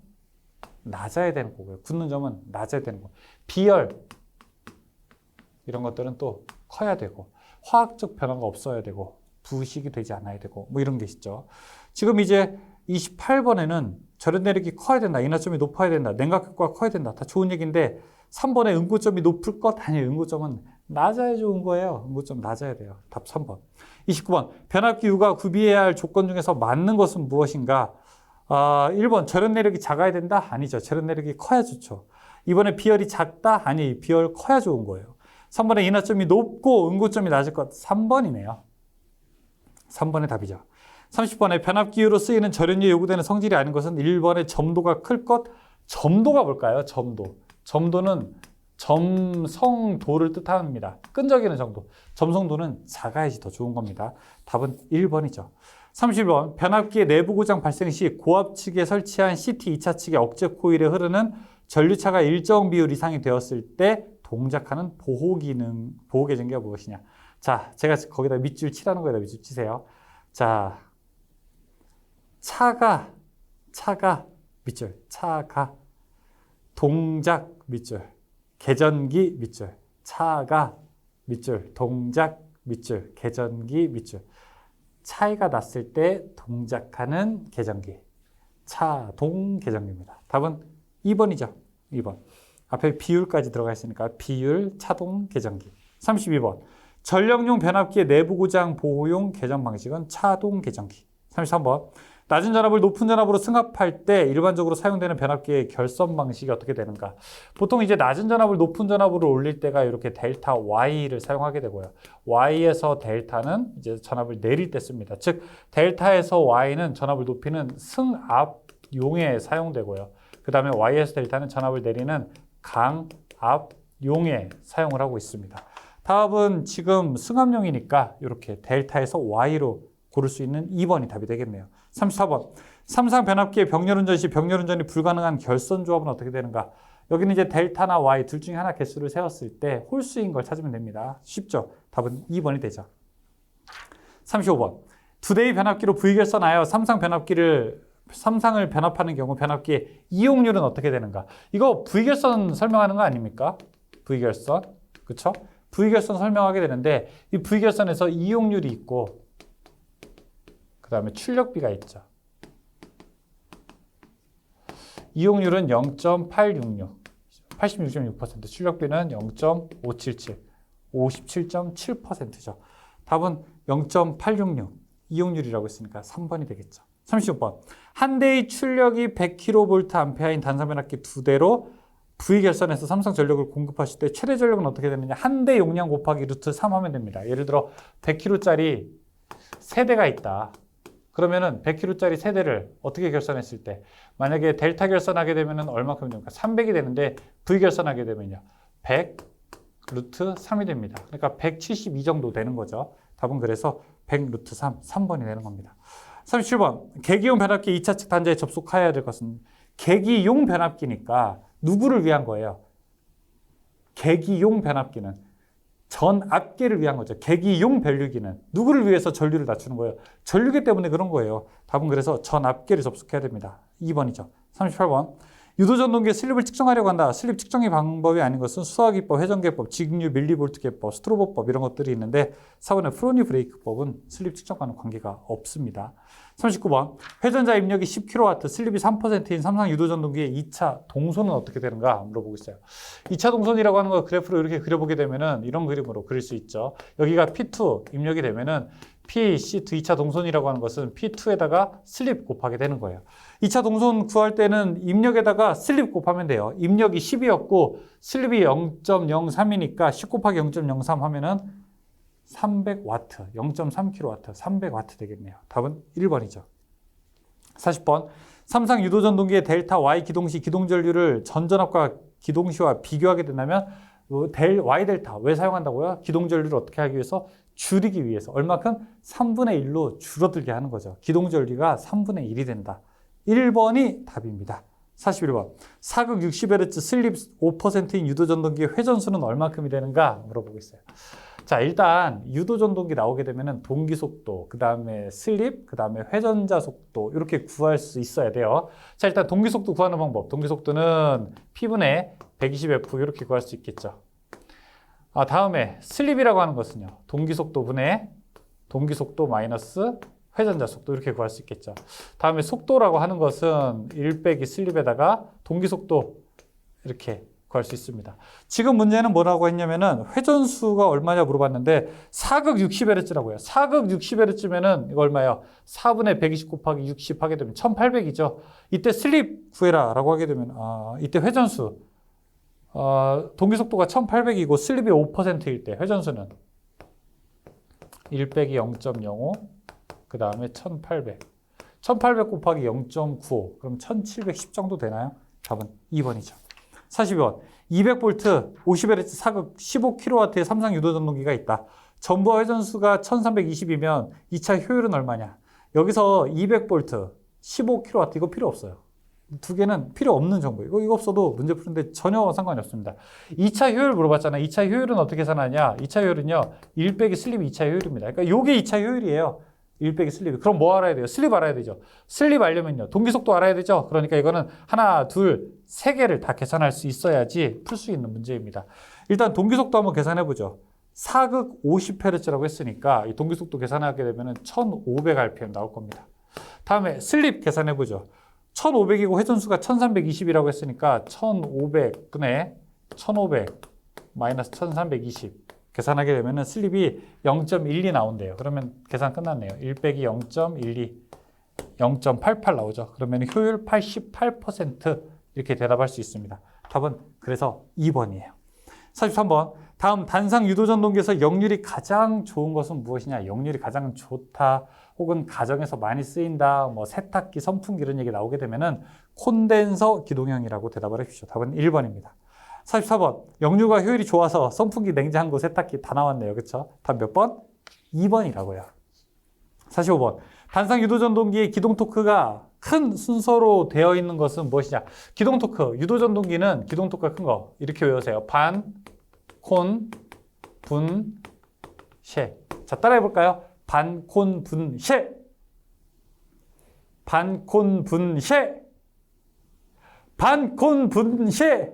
[SPEAKER 1] 낮아야 되는 거고요. 굳는 점은 낮아야 되는 거고요. 비열 이런 것들은 또 커야 되고 화학적 변화가 없어야 되고 부식이 되지 않아야 되고 뭐 이런 게 있죠. 지금 이제 28번에는 절연 내력이 커야 된다. 인화점이 높아야 된다. 냉각 효과가 커야 된다. 다 좋은 얘기인데 3번에 응고점이 높을 것 아니에요. 응고점은 낮아야 좋은 거예요. 응고점 낮아야 돼요. 답 3번. 29번. 변압기유가 구비해야 할 조건 중에서 맞는 것은 무엇인가? 1번. 절연 내력이 작아야 된다? 아니죠. 절연 내력이 커야 좋죠. 2번에 비열이 작다? 아니, 비열 커야 좋은 거예요. 3번에 인화점이 높고 응고점이 낮을 것. 3번이네요. 3번의 답이죠. 30번에 변압기유로 쓰이는 절연유에 요구되는 성질이 아닌 것은 1번의 점도가 클 것. 점도가 뭘까요? 점도. 점도는 점성도를 뜻합니다. 끈적이는 정도. 점성도는 작아야지 더 좋은 겁니다. 답은 1번이죠. 31번. 변압기의 내부 고장 발생 시 고압 측에 설치한 CT 2차 측의 억제 코일에 흐르는 전류차가 일정 비율 이상이 되었을 때 동작하는 보호 계전기가 무엇이냐. 자, 제가 거기다 밑줄 치라는 거에다 밑줄 치세요. 자, 차가 밑줄, 차가 동작 밑줄, 계전기 밑줄, 차가 밑줄, 동작 밑줄, 계전기 밑줄. 차이가 났을 때 동작하는 계전기, 차동 계전기입니다. 답은 2번이죠. 2번. 앞에 비율까지 들어가 있으니까 비율, 차동 계전기. 32번. 전력용 변압기의 내부 고장 보호용 개전 방식은 차동 계전기. 33번. 낮은 전압을 높은 전압으로 승합할 때 일반적으로 사용되는 변압기의 결선 방식이 어떻게 되는가? 보통 이제 낮은 전압을 높은 전압으로 올릴 때가 이렇게 델타 Y를 사용하게 되고요. Y에서 델타는 이제 전압을 내릴 때 씁니다. 즉, 델타에서 Y는 전압을 높이는 승압용에 사용되고요. 그 다음에 Y에서 델타는 전압을 내리는 강압용에 사용을 하고 있습니다. 답은 지금 승합용이니까 이렇게 델타에서 Y로 고를 수 있는 2번이 답이 되겠네요. 34번. 삼상 변압기의 병렬운전 시 병렬운전이 불가능한 결선 조합은 어떻게 되는가? 여기는 이제 델타나 Y 둘 중에 하나 개수를 세웠을 때 홀수인 걸 찾으면 됩니다. 쉽죠? 답은 2번이 되죠. 35번. 두 대의 변압기로 V결선하여 삼상을 변압하는 경우 변압기의 이용률은 어떻게 되는가? 이거 V결선 설명하는 거 아닙니까? V결선. 그쵸? V결선 설명하게 되는데 이 V결선에서 이용률이 있고 그 다음에 출력비가 있죠. 이용률은 0.866, 86.6%, 출력비는 0.577, 57.7%죠. 답은 0.866 이용률이라고 했으니까 3번이 되겠죠. 36번. 한 대의 출력이 100kVA인 단사변압기 2대로 V결선에서 삼성전력을 공급하실 때 최대 전력은 어떻게 되느냐? 한 대 용량 곱하기 루트 3 하면 됩니다. 예를 들어 100kg짜리 3대가 있다. 그러면은 100kg짜리 3대를 어떻게 결선했을 때 만약에 델타 결선하게 되면은 얼마큼 됩니까? 300이 되는데 V 결선하게 되면요. 100 루트 3이 됩니다. 그러니까 172 정도 되는 거죠. 답은 그래서 100 루트 3, 3번이 되는 겁니다. 37번. 계기용 변압기 2차 측 단자에 접속해야 될 것은 계기용 변압기니까 누구를 위한 거예요? 계기용 변압기는 전압계를 위한 거죠. 계기용 변류기는 누구를 위해서 전류를 낮추는 거예요? 전류기 때문에 그런 거예요. 답은 그래서 전압계를 접속해야 됩니다. 2번이죠. 38번. 유도전동기의 슬립을 측정하려고 한다. 슬립 측정의 방법이 아닌 것은 수화기법, 회전계법, 직류, 밀리볼트계법, 스트로보법 이런 것들이 있는데 4번의 프로니 브레이크법은 슬립 측정과는 관계가 없습니다. 39번. 회전자 입력이 10kW, 슬립이 3%인 삼성 유도전동기의 2차 동선은 어떻게 되는가 물어보고 있어요. 2차 동선이라고 하는 거 그래프로 이렇게 그려보게 되면은 이런 그림으로 그릴 수 있죠. 여기가 P2 입력이 되면은 PC2 2차 동선이라고 하는 것은 P2에다가 슬립 곱하게 되는 거예요. 2차 동선 구할 때는 입력에다가 슬립 곱하면 돼요. 입력이 10이었고 슬립이 0.03이니까 10 곱하기 0.03 하면은 300W, 0.3kW, 300W 되겠네요. 답은 1번이죠. 40번. 삼성 유도전동기의 델타 Y 기동시 기동전류를 전전압과 기동시와 비교하게 된다면 Y 델타 왜 사용한다고요? 기동전류를 어떻게 하기 위해서? 줄이기 위해서. 얼마큼? 3분의 1로 줄어들게 하는 거죠. 기동전류가 3분의 1이 된다. 1번이 답입니다. 41번. 사극 60Hz 슬립 5%인 유도전동기의 회전수는 얼마큼이 되는가 물어보고 있어요. 자, 일단 유도전동기 나오게 되면은 동기속도, 그 다음에 슬립, 그 다음에 회전자 속도 이렇게 구할 수 있어야 돼요. 자, 일단 동기속도 구하는 방법. 동기속도는 P분의 120F 이렇게 구할 수 있겠죠. 다음에 슬립이라고 하는 것은요. 동기속도 분의 동기속도 마이너스 회전자 속도 이렇게 구할 수 있겠죠. 다음에 속도라고 하는 것은 1 빼기 슬립에다가 동기속도 이렇게 구할 수 있습니다. 지금 문제는 뭐라고 했냐면은 회전수가 얼마냐 물어봤는데 사극 60Hz라고 해요. 사극 60Hz면은 이거 얼마예요? 4분의 120 곱하기 60 하게 되면 1800이죠. 이때 슬립 구해라 라고 하게 되면 이때 회전수 동기속도가 1800이고 슬립이 5%일 때 회전수는 1 빼기 0.05 그 다음에 1800 1800 곱하기 0.95 그럼 1710 정도 되나요? 답은 2번이죠. 42번. 200V 50Hz 사극 15kW의 삼성 유도전동기가 있다. 전부와 회전수가 1320이면 2차 효율은 얼마냐? 여기서 200V 15kW 이거 필요 없어요. 두 개는 필요 없는 정보예요. 이거 없어도 문제 푸는데 전혀 상관이 없습니다. 2차 효율 물어봤잖아요. 2차 효율은 어떻게 계산하냐? 2차 효율은요. 1 빼기 슬립이 2차 효율입니다. 그러니까 이게 2차 효율이에요. 1 빼기 슬립. 그럼 뭐 알아야 돼요? 슬립 알아야 되죠. 슬립 알려면요. 동기속도 알아야 되죠. 그러니까 이거는 하나, 둘, 세 개를 다 계산할 수 있어야지 풀 수 있는 문제입니다. 일단 동기속도 한번 계산해 보죠. 사극 50Hz라고 했으니까 이 동기속도 계산하게 되면 1500rpm 나올 겁니다. 다음에 슬립 계산해 보죠. 1500이고 회전수가 1320이라고 했으니까 1500분의 1500 마이너스 1320 계산하게 되면 슬립이 0.12 나온대요. 그러면 계산 끝났네요. 1 빼기 0.12 0.88 나오죠. 그러면 효율 88% 이렇게 대답할 수 있습니다. 답은 그래서 2번이에요. 43번. 다음 단상 유도전동기에서 역률이 가장 좋은 것은 무엇이냐? 역률이 가장 좋다 혹은 가정에서 많이 쓰인다 뭐 세탁기, 선풍기 이런 얘기 나오게 되면은 콘덴서 기동형이라고 대답을 해주시죠. 답은 1번입니다. 44번. 역류가 효율이 좋아서 선풍기, 냉장고, 세탁기 다 나왔네요. 그렇죠? 답 몇 번? 2번이라고요. 45번. 단상 유도전동기의 기동 토크가 큰 순서로 되어 있는 것은 무엇이냐? 기동 토크, 유도전동기는 기동 토크가 큰 거 이렇게 외우세요. 반, 콘, 분, 쉐. 자, 따라해 볼까요? 반, 콘, 분, 쉐. 반, 콘, 분, 쉐. 반, 콘, 분, 쉐.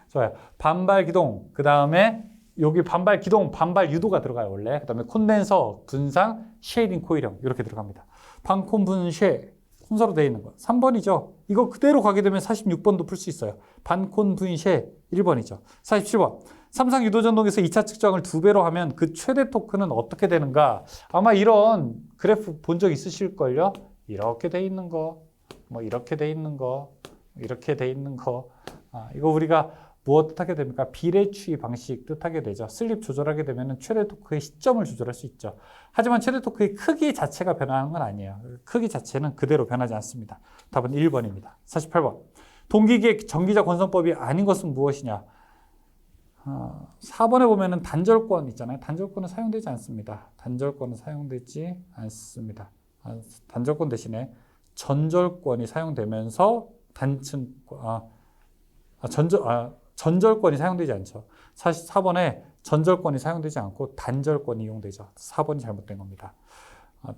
[SPEAKER 1] 좋아요. 반발 기동, 그 다음에 여기 반발 기동, 반발 유도가 들어가요, 원래. 그 다음에 콘덴서, 분상, 쉐이딩 코일형 이렇게 들어갑니다. 반콘, 분, 쉐. 순서로 되어 있는 거. 3번이죠. 이거 그대로 가게 되면 46번도 풀 수 있어요. 반콘, 분, 쉐. 1번이죠. 47번. 삼상 유도전동에서 2차 측정을 2배로 하면 그 최대 토크는 어떻게 되는가? 아마 이런 그래프 본 적 있으실걸요? 이렇게 돼 있는 거, 뭐 이렇게 돼 있는 거, 이렇게 돼 있는 거. 이거 우리가 무엇 뜻하게 됩니까? 비례추이 방식 뜻하게 되죠. 슬립 조절하게 되면 최대 토크의 시점을 조절할 수 있죠. 하지만 최대 토크의 크기 자체가 변하는 건 아니에요. 크기 자체는 그대로 변하지 않습니다. 답은 1번입니다. 48번. 동기기의 전기자 권선법이 아닌 것은 무엇이냐? 4번에 보면은 단절권 있잖아요. 단절권은 사용되지 않습니다. 단절권은 사용되지 않습니다. 단절권 대신에 전절권이 사용되면서 전절권이 사용되지 않죠. 사실 4번에 전절권이 사용되지 않고 단절권이 이용되죠. 4번이 잘못된 겁니다.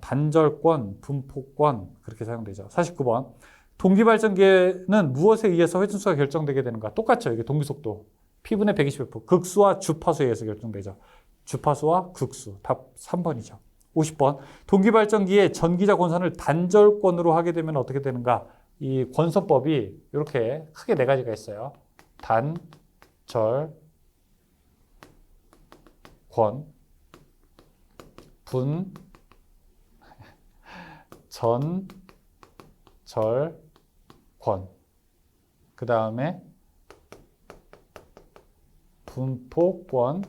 [SPEAKER 1] 단절권, 분포권 그렇게 사용되죠. 49번. 동기발전기에는 무엇에 의해서 회전수가 결정되게 되는가? 똑같죠. 이게 동기속도. P분의 120F. 극수와 주파수에 의해서 결정되죠. 주파수와 극수. 답 3번이죠. 50번. 동기발전기의 전기자 권선을 단절권으로 하게 되면 어떻게 되는가? 이 권선법이 이렇게 크게 4가지가 있어요. 단절, 권, 분, 전, 절, 권. 그 다음에 분포권,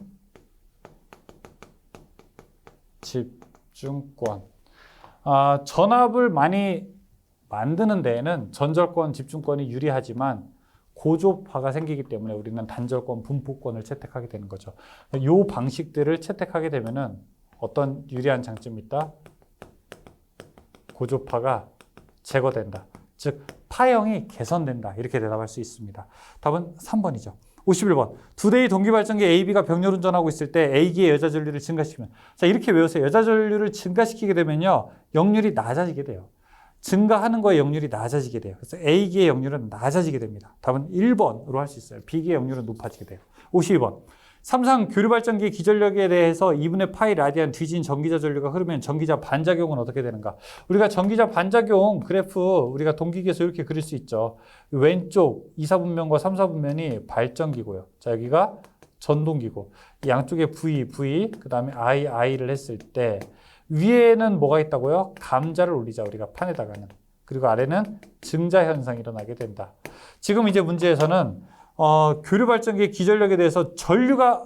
[SPEAKER 1] 집중권. 전압을 많이 만드는 데에는 전절권, 집중권이 유리하지만 고조파가 생기기 때문에 우리는 단절권, 분포권을 채택하게 되는 거죠. 이 방식들을 채택하게 되면은 어떤 유리한 장점이 있다? 고조파가 제거된다. 즉 파형이 개선된다. 이렇게 대답할 수 있습니다. 답은 3번이죠. 51번. 두 대의 동기발전기 AB가 병렬 운전하고 있을 때 A기의 여자 전류를 증가시키면, 자 이렇게 외우세요. 여자 전류를 증가시키게 되면요 역률이 낮아지게 돼요. 증가하는 거에 역률이 낮아지게 돼요. 그래서 A기의 역률은 낮아지게 됩니다. 답은 1번으로 할 수 있어요. B기의 역률은 높아지게 돼요. 52번. 삼상 교류발전기 기전력에 대해서 2분의 파이 라디안 뒤진 전기자 전류가 흐르면 전기자 반작용은 어떻게 되는가? 우리가 전기자 반작용 그래프 우리가 동기기에서 이렇게 그릴 수 있죠. 왼쪽 2, 4분면과 3, 4분면이 발전기고요. 자 여기가 전동기고 양쪽에 V, 그 다음에 I를 했을 때 위에는 뭐가 있다고요? 감자를 올리자 우리가 판에다가는. 그리고 아래는 증자 현상이 일어나게 된다. 지금 이제 문제에서는 교류발전기의 기전력에 대해서 전류가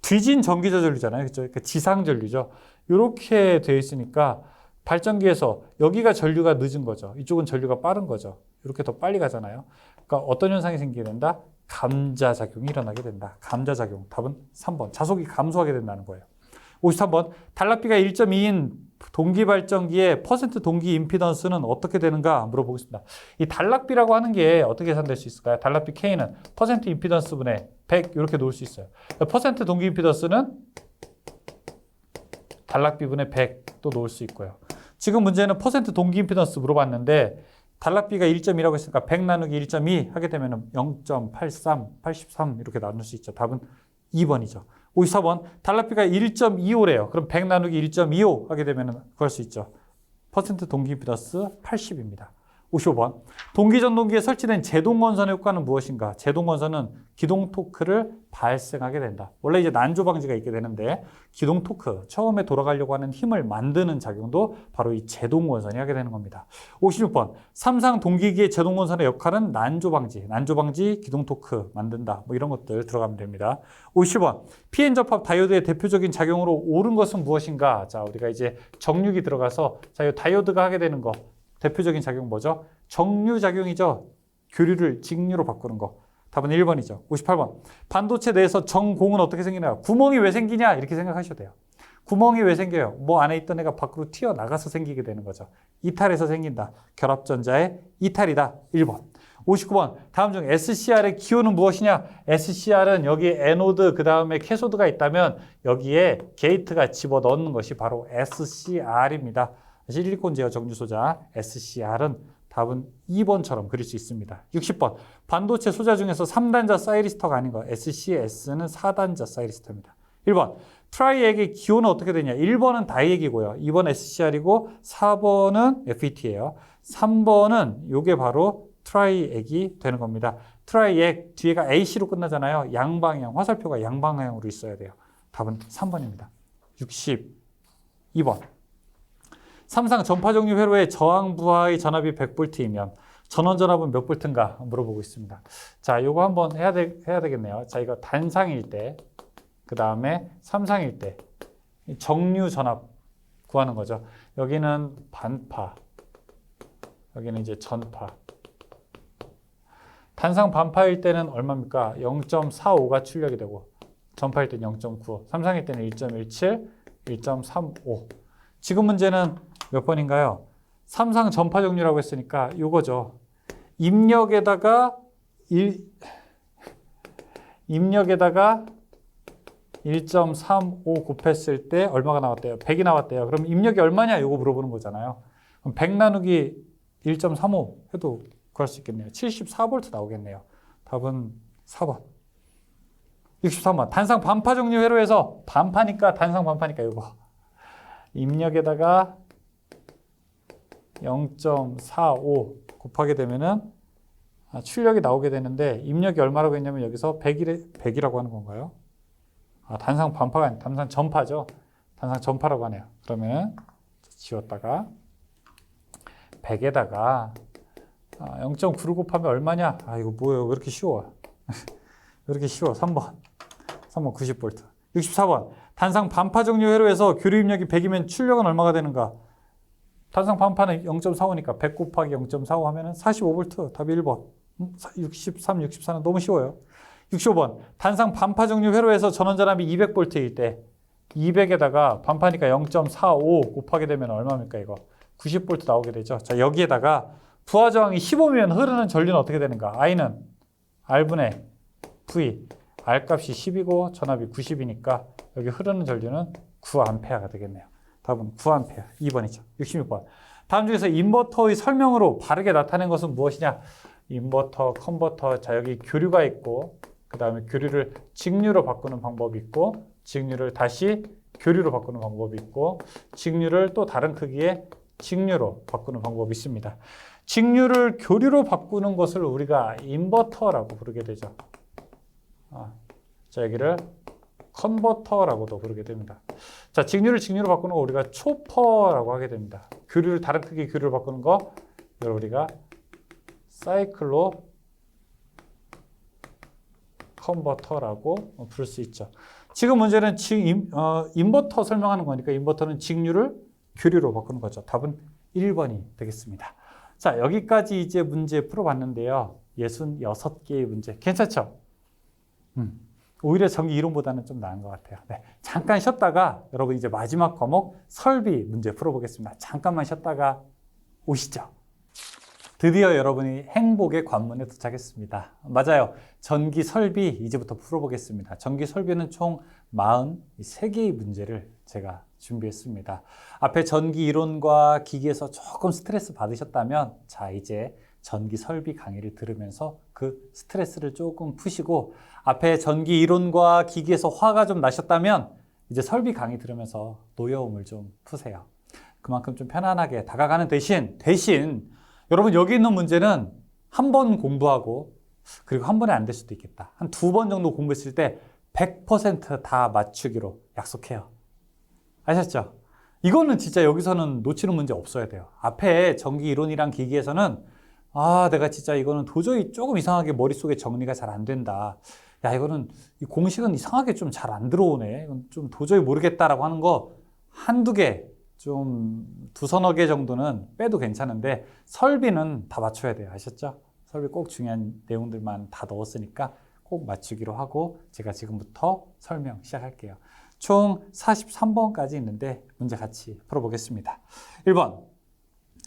[SPEAKER 1] 뒤진 전기자 전류잖아요. 그렇죠? 그러니까 지상 전류죠. 이렇게 되어 있으니까 발전기에서 여기가 전류가 늦은 거죠. 이쪽은 전류가 빠른 거죠. 이렇게 더 빨리 가잖아요. 그러니까 어떤 현상이 생기게 된다? 감자작용이 일어나게 된다. 감자작용. 답은 3번. 자속이 감소하게 된다는 거예요. 53번. 단락비가 1.2인 동기발전기의 퍼센트 동기 임피던스는 어떻게 되는가 물어보겠습니다. 이 단락비라고 하는 게 어떻게 계산될 수 있을까요? 단락비 K는 퍼센트 임피던스분의 100 이렇게 놓을 수 있어요. 퍼센트 동기 임피던스는 단락비분의 100 또 놓을 수 있고요. 지금 문제는 퍼센트 동기 임피던스 물어봤는데 단락비가 1.2라고 했으니까 100 나누기 1.2 하게 되면 0.83, 83 이렇게 나눌 수 있죠. 답은 2번이죠. 54번. 단락비가 1.25래요. 그럼 100 나누기 1.25 하게 되면 구할 수 있죠. 퍼센트 동기 임피던스 80입니다. 55번. 동기전동기에 설치된 제동건선의 효과는 무엇인가? 제동건선은 기동 토크를 발생하게 된다. 원래 이제 난조 방지가 있게 되는데 기동 토크, 처음에 돌아가려고 하는 힘을 만드는 작용도 바로 이 제동건선이 하게 되는 겁니다. 56번. 삼상 동기기의 제동건선의 역할은 난조 방지, 기동 토크 만든다. 뭐 이런 것들 들어가면 됩니다. 57번. PN 접합 다이오드의 대표적인 작용으로 옳은 것은 무엇인가? 자, 우리가 이제 정육이 들어가서 자, 이 다이오드가 하게 되는 거. 대표적인 작용 뭐죠? 정류작용이죠. 교류를 직류로 바꾸는 거. 답은 1번이죠. 58번. 반도체 내에서 정공은 어떻게 생기나요? 구멍이 왜 생기냐? 이렇게 생각하셔도 돼요. 구멍이 왜 생겨요? 뭐 안에 있던 애가 밖으로 튀어나가서 생기게 되는 거죠. 이탈해서 생긴다. 결합전자의 이탈이다. 1번. 59번. 다음 중 SCR의 기호는 무엇이냐? SCR은 여기에 에노드 그 다음에 캐소드가 있다면 여기에 게이트가 집어넣는 것이 바로 SCR입니다. 실리콘 제어 정류소자 SCR은 답은 2번처럼 그릴 수 있습니다. 60번. 반도체 소자 중에서 3단자 사이리스터가 아닌 거. SCS는 4단자 사이리스터입니다. 1번. 트라이액의 기호는 어떻게 되냐? 1번은 다이액이고요. 2번 SCR이고 4번은 FET예요. 3번은 이게 바로 트라이액이 되는 겁니다. 트라이액 뒤에가 AC로 끝나잖아요. 양방향, 화살표가 양방향으로 있어야 돼요. 답은 3번입니다. 62번. 삼상 전파 종류 회로의 저항 부하의 전압이 100V이면 전원 전압은 몇 볼트인가 물어보고 있습니다. 자, 요거 한번 해야 되겠네요. 자, 이거 단상일 때, 그 다음에 삼상일 때 정류 전압 구하는 거죠. 여기는 반파, 여기는 이제 전파. 단상 반파일 때는 얼마입니까? 0.45가 출력이 되고, 전파일 때는 0.95, 삼상일 때는 1.17, 1.35. 지금 문제는 몇 번인가요? 삼상 전파 종류라고 했으니까 이거죠. 입력에다가 1.35 곱했을 때 얼마가 나왔대요? 100이 나왔대요. 그럼 입력이 얼마냐? 이거 물어보는 거잖아요. 그럼 100 나누기 1.35 해도 구할 수 있겠네요. 74V 나오겠네요. 답은 4번. 63번. 단상 반파 종류 회로에서 반파니까 단상 반파니까 이거. 입력에다가 0.45 곱하게 되면은 출력이 나오게 되는데 입력이 얼마라고 했냐면 여기서 100이라고 하는 건가요? 단상 반파가 아니라 단상 전파죠. 단상 전파라고 하네요. 그러면은 지웠다가 100에다가 0.9를 곱하면 얼마냐? 이거 뭐예요? 왜 이렇게 쉬워? 왜 이렇게 쉬워? 3번 90V. 64번. 단상 반파 종류 회로에서 교류 입력이 100이면 출력은 얼마가 되는가? 단상 반파는 0.45니까 100 곱하기 0.45 하면은 45V. 답이 1번. 63, 64는 너무 쉬워요. 65번. 단상 반파 종류 회로에서 전원 전압이 200V일 때 200에다가 반파니까 0.45 곱하게 되면 얼마입니까? 이거 90V 나오게 되죠. 자, 여기에다가 부하 저항이 15면 흐르는 전류는 어떻게 되는가? I는 R분의 V. R 값이 10이고 전압이 90이니까 여기 흐르는 전류는 9A가 되겠네요. 답은 9A. 2번이죠. 66번. 다음 중에서 인버터의 설명으로 바르게 나타낸 것은 무엇이냐? 인버터, 컨버터. 자, 여기 교류가 있고 그 다음에 교류를 직류로 바꾸는 방법이 있고 직류를 다시 교류로 바꾸는 방법이 있고 직류를 또 다른 크기의 직류로 바꾸는 방법이 있습니다. 직류를 교류로 바꾸는 것을 우리가 인버터라고 부르게 되죠. 자, 여기를 컨버터라고도 부르게 됩니다. 자, 직류를 직류로 바꾸는 거 우리가 초퍼라고 하게 됩니다. 교류를 다른 크기의 교류로 바꾸는 거 이걸 우리가 사이클로 컨버터라고 부를 수 있죠. 지금 문제는 인버터 설명하는 거니까 인버터는 직류를 교류로 바꾸는 거죠. 답은 1번이 되겠습니다. 자, 여기까지 이제 문제 풀어봤는데요. 66개의 문제. 괜찮죠? 오히려 전기 이론보다는 좀 나은 것 같아요. 네, 잠깐 쉬었다가 여러분 이제 마지막 과목 설비 문제 풀어보겠습니다. 잠깐만 쉬었다가 오시죠. 드디어 여러분이 행복의 관문에 도착했습니다. 맞아요. 전기 설비 이제부터 풀어보겠습니다. 전기 설비는 총 43개의 문제를 제가 준비했습니다. 앞에 전기 이론과 기기에서 조금 스트레스 받으셨다면 자, 이제 전기 설비 강의를 들으면서 그 스트레스를 조금 푸시고 앞에 전기 이론과 기기에서 화가 좀 나셨다면 이제 설비 강의 들으면서 노여움을 좀 푸세요. 그만큼 좀 편안하게 다가가는 대신 여러분 여기 있는 문제는 한 번 공부하고 그리고 한 번에 안 될 수도 있겠다. 한 2번 정도 공부했을 때 100% 다 맞추기로 약속해요. 아셨죠? 이거는 진짜 여기서는 놓치는 문제 없어야 돼요. 앞에 전기 이론이랑 기기에서는 내가 진짜 이거는 도저히 조금 이상하게 머릿속에 정리가 잘 안 된다. 야, 이거는 이 공식은 이상하게 좀 잘 안 들어오네. 이건 좀 도저히 모르겠다라고 하는 거 한두 개, 좀 두서너 개 정도는 빼도 괜찮은데 설비는 다 맞춰야 돼요. 아셨죠? 설비 꼭 중요한 내용들만 다 넣었으니까 꼭 맞추기로 하고 제가 지금부터 설명 시작할게요. 총 43번까지 있는데 문제 같이 풀어보겠습니다. 1번.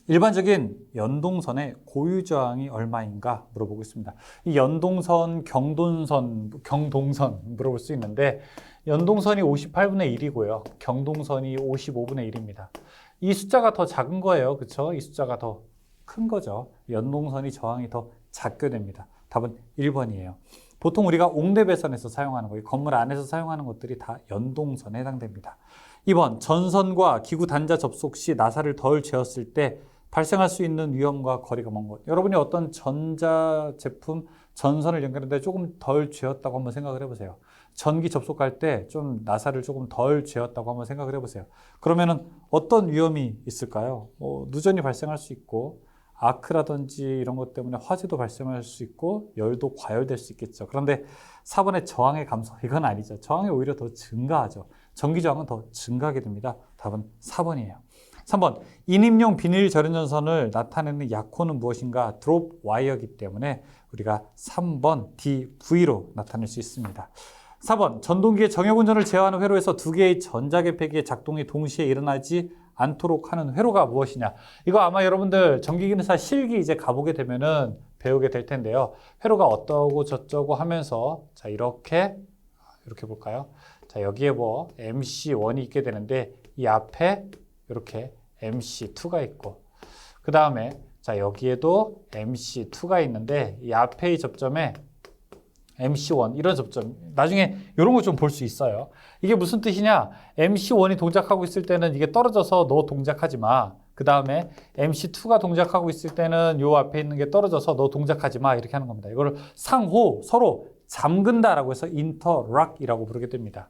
[SPEAKER 1] 일반적인 연동선의 고유 저항이 얼마인가 물어보고 있습니다. 이 연동선, 경동선 물어볼 수 있는데 연동선이 58분의 1이고요. 경동선이 55분의 1입니다. 이 숫자가 더 작은 거예요. 그렇죠? 이 숫자가 더 큰 거죠. 연동선이 저항이 더 작게 됩니다. 답은 1번이에요. 보통 우리가 옹대 배선에서 사용하는 거, 건물 안에서 사용하는 것들이 다 연동선에 해당됩니다. 2번, 전선과 기구 단자 접속 시 나사를 덜 재었을 때 발생할 수 있는 위험과 거리가 먼 것. 여러분이 어떤 전자 제품, 전선을 연결하는데 조금 덜 죄었다고 한번 생각을 해보세요. 전기 접속할 때 좀 나사를 조금 덜 죄었다고 한번 생각을 해보세요. 그러면은 어떤 위험이 있을까요? 누전이 발생할 수 있고, 아크라든지 이런 것 때문에 화재도 발생할 수 있고, 열도 과열될 수 있겠죠. 그런데 4번의 저항의 감소, 이건 아니죠. 저항이 오히려 더 증가하죠. 전기 저항은 더 증가하게 됩니다. 답은 4번이에요. 3번, 인입용 비닐 절연전선을 나타내는 약호는 무엇인가? 드롭 와이어이기 때문에 우리가 3번 DV로 나타낼 수 있습니다. 4번, 전동기의 정역운전을 제어하는 회로에서 두 개의 전자계폐기의 작동이 동시에 일어나지 않도록 하는 회로가 무엇이냐? 이거 아마 여러분들 전기기능사 실기 이제 가보게 되면은 배우게 될 텐데요. 회로가 어떠고 저쩌고 하면서 자, 이렇게 볼까요? 자, 여기에 뭐 MC1이 있게 되는데 이 앞에 이렇게 MC2가 있고, 그 다음에 자, 여기에도 MC2가 있는데 이 앞에 이 접점에 MC1 이런 접점, 나중에 이런 거 좀 볼 수 있어요. 이게 무슨 뜻이냐? MC1이 동작하고 있을 때는 이게 떨어져서 너 동작하지 마. 그 다음에 MC2가 동작하고 있을 때는 요 앞에 있는 게 떨어져서 너 동작하지 마. 이렇게 하는 겁니다. 이거를 상호 서로 잠근다라고 해서 인터락이라고 부르게 됩니다.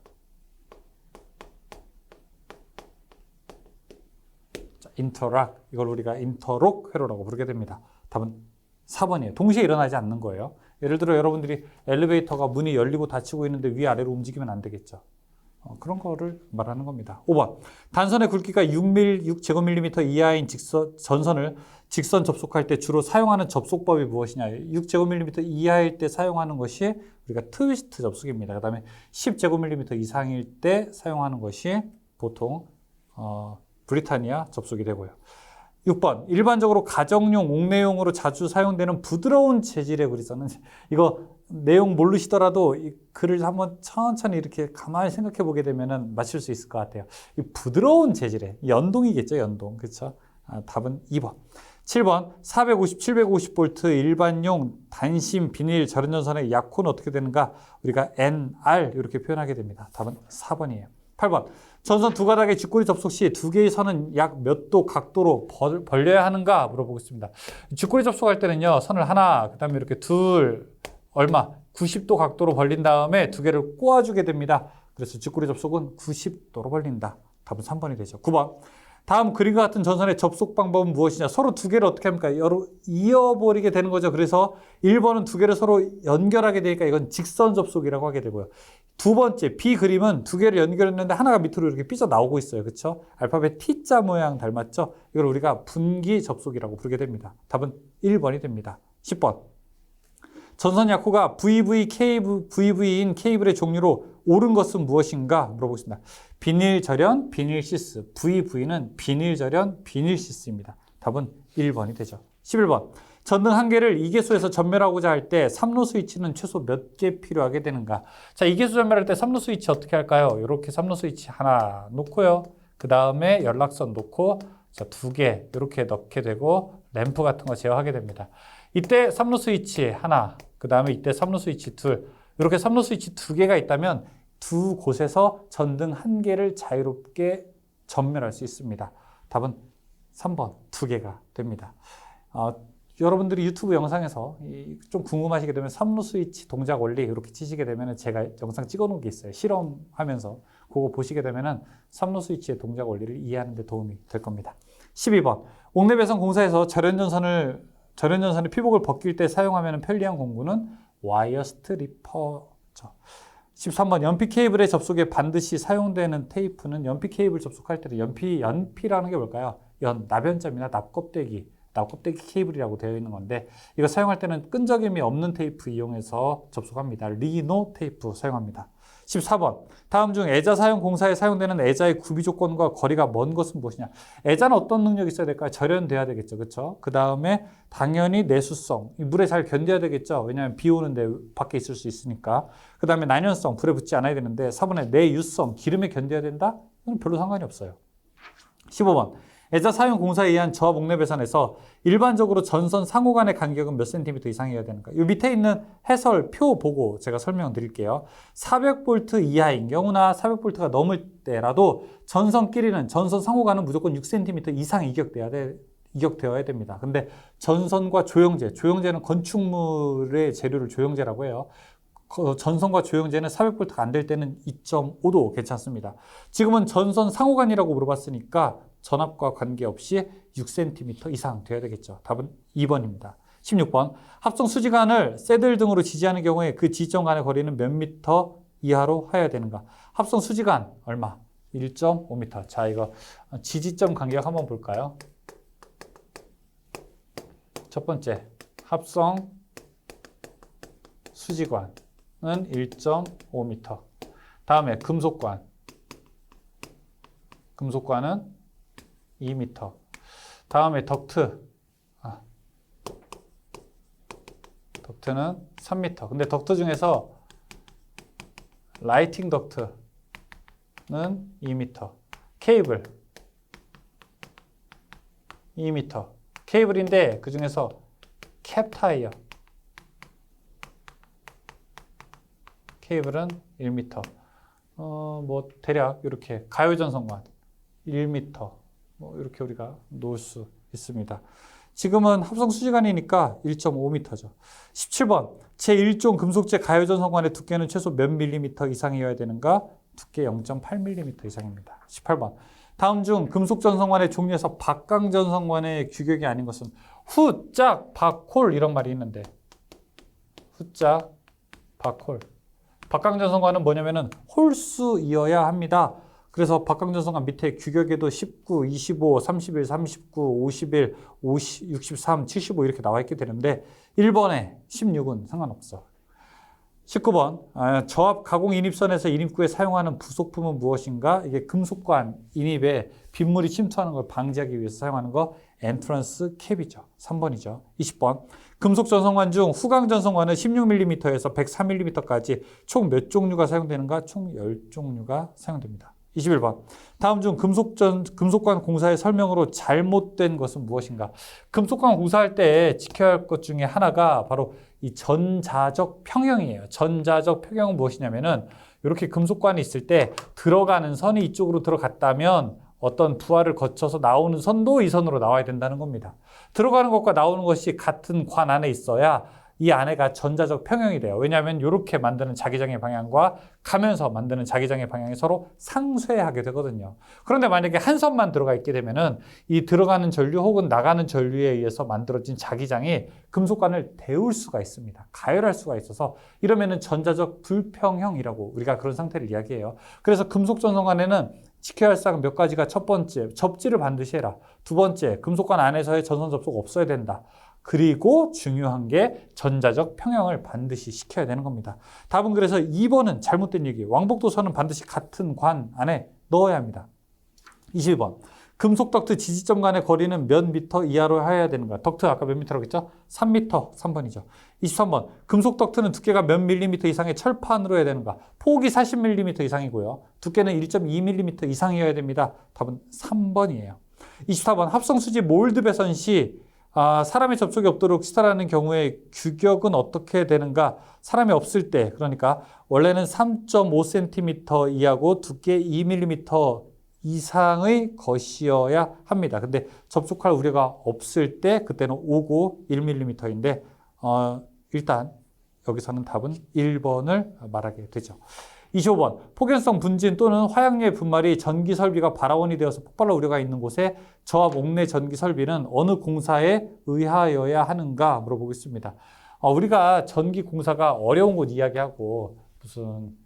[SPEAKER 1] 인터락, 이걸 우리가 인터록 회로라고 부르게 됩니다. 답은 4번이에요. 동시에 일어나지 않는 거예요. 예를 들어 여러분들이 엘리베이터가 문이 열리고 닫히고 있는데 위아래로 움직이면 안 되겠죠. 그런 거를 말하는 겁니다. 5번, 단선의 굵기가 6제곱밀리미터 이하인 전선을 직선 접속할 때 주로 사용하는 접속법이 무엇이냐? 6제곱밀리미터 이하일 때 사용하는 것이 우리가 트위스트 접속입니다. 그 다음에 10제곱밀리미터 이상일 때 사용하는 것이 보통 브리타니아 접속이 되고요. 6번, 일반적으로 가정용, 옥내용으로 자주 사용되는 부드러운 재질의 브리서는, 이거 내용 모르시더라도 이 글을 한번 천천히 이렇게 가만히 생각해 보게 되면 맞출 수 있을 것 같아요. 이 부드러운 재질의 연동이겠죠, 연동. 그렇죠? 답은 2번. 7번, 450, 750V 일반용 단심 비닐 절연전선의 약호는 어떻게 되는가? 우리가 NR 이렇게 표현하게 됩니다. 답은 4번이에요. 8번, 전선 두 가닥의 쥐꼬리 접속 시 두 개의 선은 약 몇 도 각도로 벌려야 하는가 물어보고 있습니다. 쥐꼬리 접속할 때는요, 선을 하나, 그 다음에 이렇게 둘, 얼마? 90도 각도로 벌린 다음에 두 개를 꼬아주게 됩니다. 그래서 쥐꼬리 접속은 90도로 벌린다. 답은 3번이 되죠. 9번, 다음 그림과 같은 전선의 접속 방법은 무엇이냐? 서로 두 개를 어떻게 합니까? 이어버리게 되는 거죠. 그래서 1번은 두 개를 서로 연결하게 되니까 이건 직선 접속이라고 하게 되고요. 두 번째 B 그림은 두 개를 연결했는데 하나가 밑으로 이렇게 삐져 나오고 있어요. 그렇죠? 알파벳 T자 모양 닮았죠? 이걸 우리가 분기 접속이라고 부르게 됩니다. 답은 1번이 됩니다. 10번, 전선 약호가 VV인 케이블의 종류로 옳은 것은 무엇인가 물어보겠습니다. 비닐 절연, 비닐 시스. VV는 비닐 절연, 비닐 시스입니다. 답은 1번이 되죠. 11번, 전등 한 개를 2개소에서 전멸하고자 할 때 3로 스위치는 최소 몇 개 필요하게 되는가? 자, 2개소 전멸할 때 3로 스위치 어떻게 할까요? 이렇게 3로 스위치 하나 놓고요. 그 다음에 연락선 놓고 자, 2개 이렇게 넣게 되고 램프 같은 거 제어하게 됩니다. 이때 3로 스위치 하나, 그 다음에 이때 3로 스위치 둘, 이렇게 3로 스위치 2개가 있다면 두 곳에서 전등 한 개를 자유롭게 전멸할 수 있습니다. 답은 3번 2개가 됩니다. 여러분들이 유튜브 영상에서 좀 궁금하시게 되면 3루 스위치 동작 원리 이렇게 치시게 되면 제가 영상 찍어 놓은 게 있어요. 실험하면서 그거 보시게 되면 3루 스위치의 동작 원리를 이해하는 데 도움이 될 겁니다. 12번, 옥내배선 공사에서 절연전선의 피복을 벗길 때 사용하면 편리한 공구는 와이어 스트리퍼죠. 13번, 연피 케이블의 접속에 반드시 사용되는 테이프는 연피 케이블 접속할 때는 연피라는 게 뭘까요? 나변점이나 납껍데기 케이블이라고 되어 있는 건데 이거 사용할 때는 끈적임이 없는 테이프 이용해서 접속합니다. 리노 테이프 사용합니다. 14번, 다음 중 애자 사용 공사에 사용되는 애자의 구비 조건과 거리가 먼 것은 무엇이냐? 애자는 어떤 능력이 있어야 될까요? 절연돼야 되겠죠. 그렇죠? 그 다음에 당연히 내수성, 물에 잘 견뎌야 되겠죠. 왜냐하면 비 오는데 밖에 있을 수 있으니까. 그 다음에 난연성, 불에 붙지 않아야 되는데 4번에 내유성, 기름에 견뎌야 된다? 이건 별로 상관이 없어요. 15번, 애자 사용 공사에 의한 저압 옥내배선에서 일반적으로 전선 상호 간의 간격은 몇 센티미터 이상이어야 되는가? 이 밑에 있는 해설표 보고 제가 설명을 드릴게요. 400V 이하인 경우나 400V가 넘을 때라도 전선끼리는 전선 상호 간은 무조건 6cm 이상 이격되어야 됩니다. 근데 전선과 조영제는 건축물의 재료를 조영제라고 해요. 전선과 조영제는 400V가 안 될 때는 2.5도 괜찮습니다. 지금은 전선 상호간이라고 물어봤으니까 전압과 관계없이 6cm 이상 돼야 되겠죠. 답은 2번입니다. 16번. 합성 수지관을 새들 등으로 지지하는 경우에 그 지지점 간의 거리는 몇 미터 이하로 하여야 되는가? 합성 수지관 얼마? 1.5m. 자, 이거 지지점 간격 한번 볼까요? 첫 번째, 합성 수지관은 1.5m. 다음에 금속관은 2m. 다음에 덕트는 3m. 근데 덕트 중에서 라이팅 덕트는 2m. 케이블 2m. 케이블인데 그 중에서 캡 타이어 케이블은 1m. 뭐 대략 이렇게 가요전선관 1m. 뭐 이렇게 우리가 놓을 수 있습니다. 지금은 합성 수지관이니까 1.5m죠. 17번. 제1종 금속재 가요전선관의 두께는 최소 몇 밀리미터 이상이어야 되는가? 두께 0.8mm 이상입니다. 18번. 다음 중 금속전선관의 종류에서 박강전선관의 규격이 아닌 것은 후, 짝, 박, 콜 이런 말이 있는데 후, 짝, 박, 콜. 박강전선관은 뭐냐면은 홀수이어야 합니다. 그래서 박강전선관 밑에 규격에도 19, 25, 31, 39, 51, 50, 63, 75 이렇게 나와 있게 되는데 1번에 16은 상관없어. 19번. 저압 가공 인입선에서 인입구에 사용하는 부속품은 무엇인가? 이게 금속관 인입에 빗물이 침투하는 걸 방지하기 위해서 사용하는 거 엔트런스 캡이죠. 3번이죠. 20번. 금속 전선관 중 후강 전선관은 16mm에서 103mm까지 총 몇 종류가 사용되는가? 총 10종류가 사용됩니다. 21번. 다음 중 금속관 공사의 설명으로 잘못된 것은 무엇인가? 금속관 공사할 때 지켜야 할 것 중에 하나가 바로 이 전자적 평형이에요. 전자적 평형은 무엇이냐면은 이렇게 금속관이 있을 때 들어가는 선이 이쪽으로 들어갔다면 어떤 부하를 거쳐서 나오는 선도 이 선으로 나와야 된다는 겁니다. 들어가는 것과 나오는 것이 같은 관 안에 있어야 이 안에가 전자적 평형이 돼요. 왜냐하면 이렇게 만드는 자기장의 방향과 가면서 만드는 자기장의 방향이 서로 상쇄하게 되거든요. 그런데 만약에 한 선만 들어가 있게 되면은 이 들어가는 전류 혹은 나가는 전류에 의해서 만들어진 자기장이 금속관을 데울 수가 있습니다. 가열할 수가 있어서 이러면은 전자적 불평형이라고 우리가 그런 상태를 이야기해요. 그래서 금속전선관에는 지켜야 할 사항 몇 가지가 첫 번째, 접지를 반드시 해라. 두 번째, 금속관 안에서의 전선 접속 없어야 된다. 그리고 중요한 게 전자적 평형을 반드시 시켜야 되는 겁니다. 답은 그래서 2번은 잘못된 얘기예요. 왕복도선은 반드시 같은 관 안에 넣어야 합니다. 21번. 금속 덕트 지지점 간의 거리는 몇 미터 이하로 해야 되는가? 덕트 아까 몇 미터라고 했죠? 3미터, 3번이죠. 23번. 금속 덕트는 두께가 몇 밀리미터 이상의 철판으로 해야 되는가? 폭이 40mm 이상이고요. 두께는 1.2mm 이상이어야 됩니다. 답은 3번이에요. 24번. 합성수지 몰드 배선 시 사람의 접촉이 없도록 시설하는 경우에 규격은 어떻게 되는가? 사람이 없을 때, 그러니까 원래는 3.5cm 이하고 두께 2mm 이상의 것이어야 합니다. 근데 접촉할 우려가 없을 때 그때는 5고 1mm인데 일단 여기서는 답은 1번을 말하게 되죠. 25번. 폭연성 분진 또는 화약류의 분말이 전기 설비가 발화원이 되어서 폭발할 우려가 있는 곳에 저압 옥내 전기 설비는 어느 공사에 의하여야 하는가 물어보겠습니다. 우리가 전기 공사가 어려운 곳 이야기하고 무슨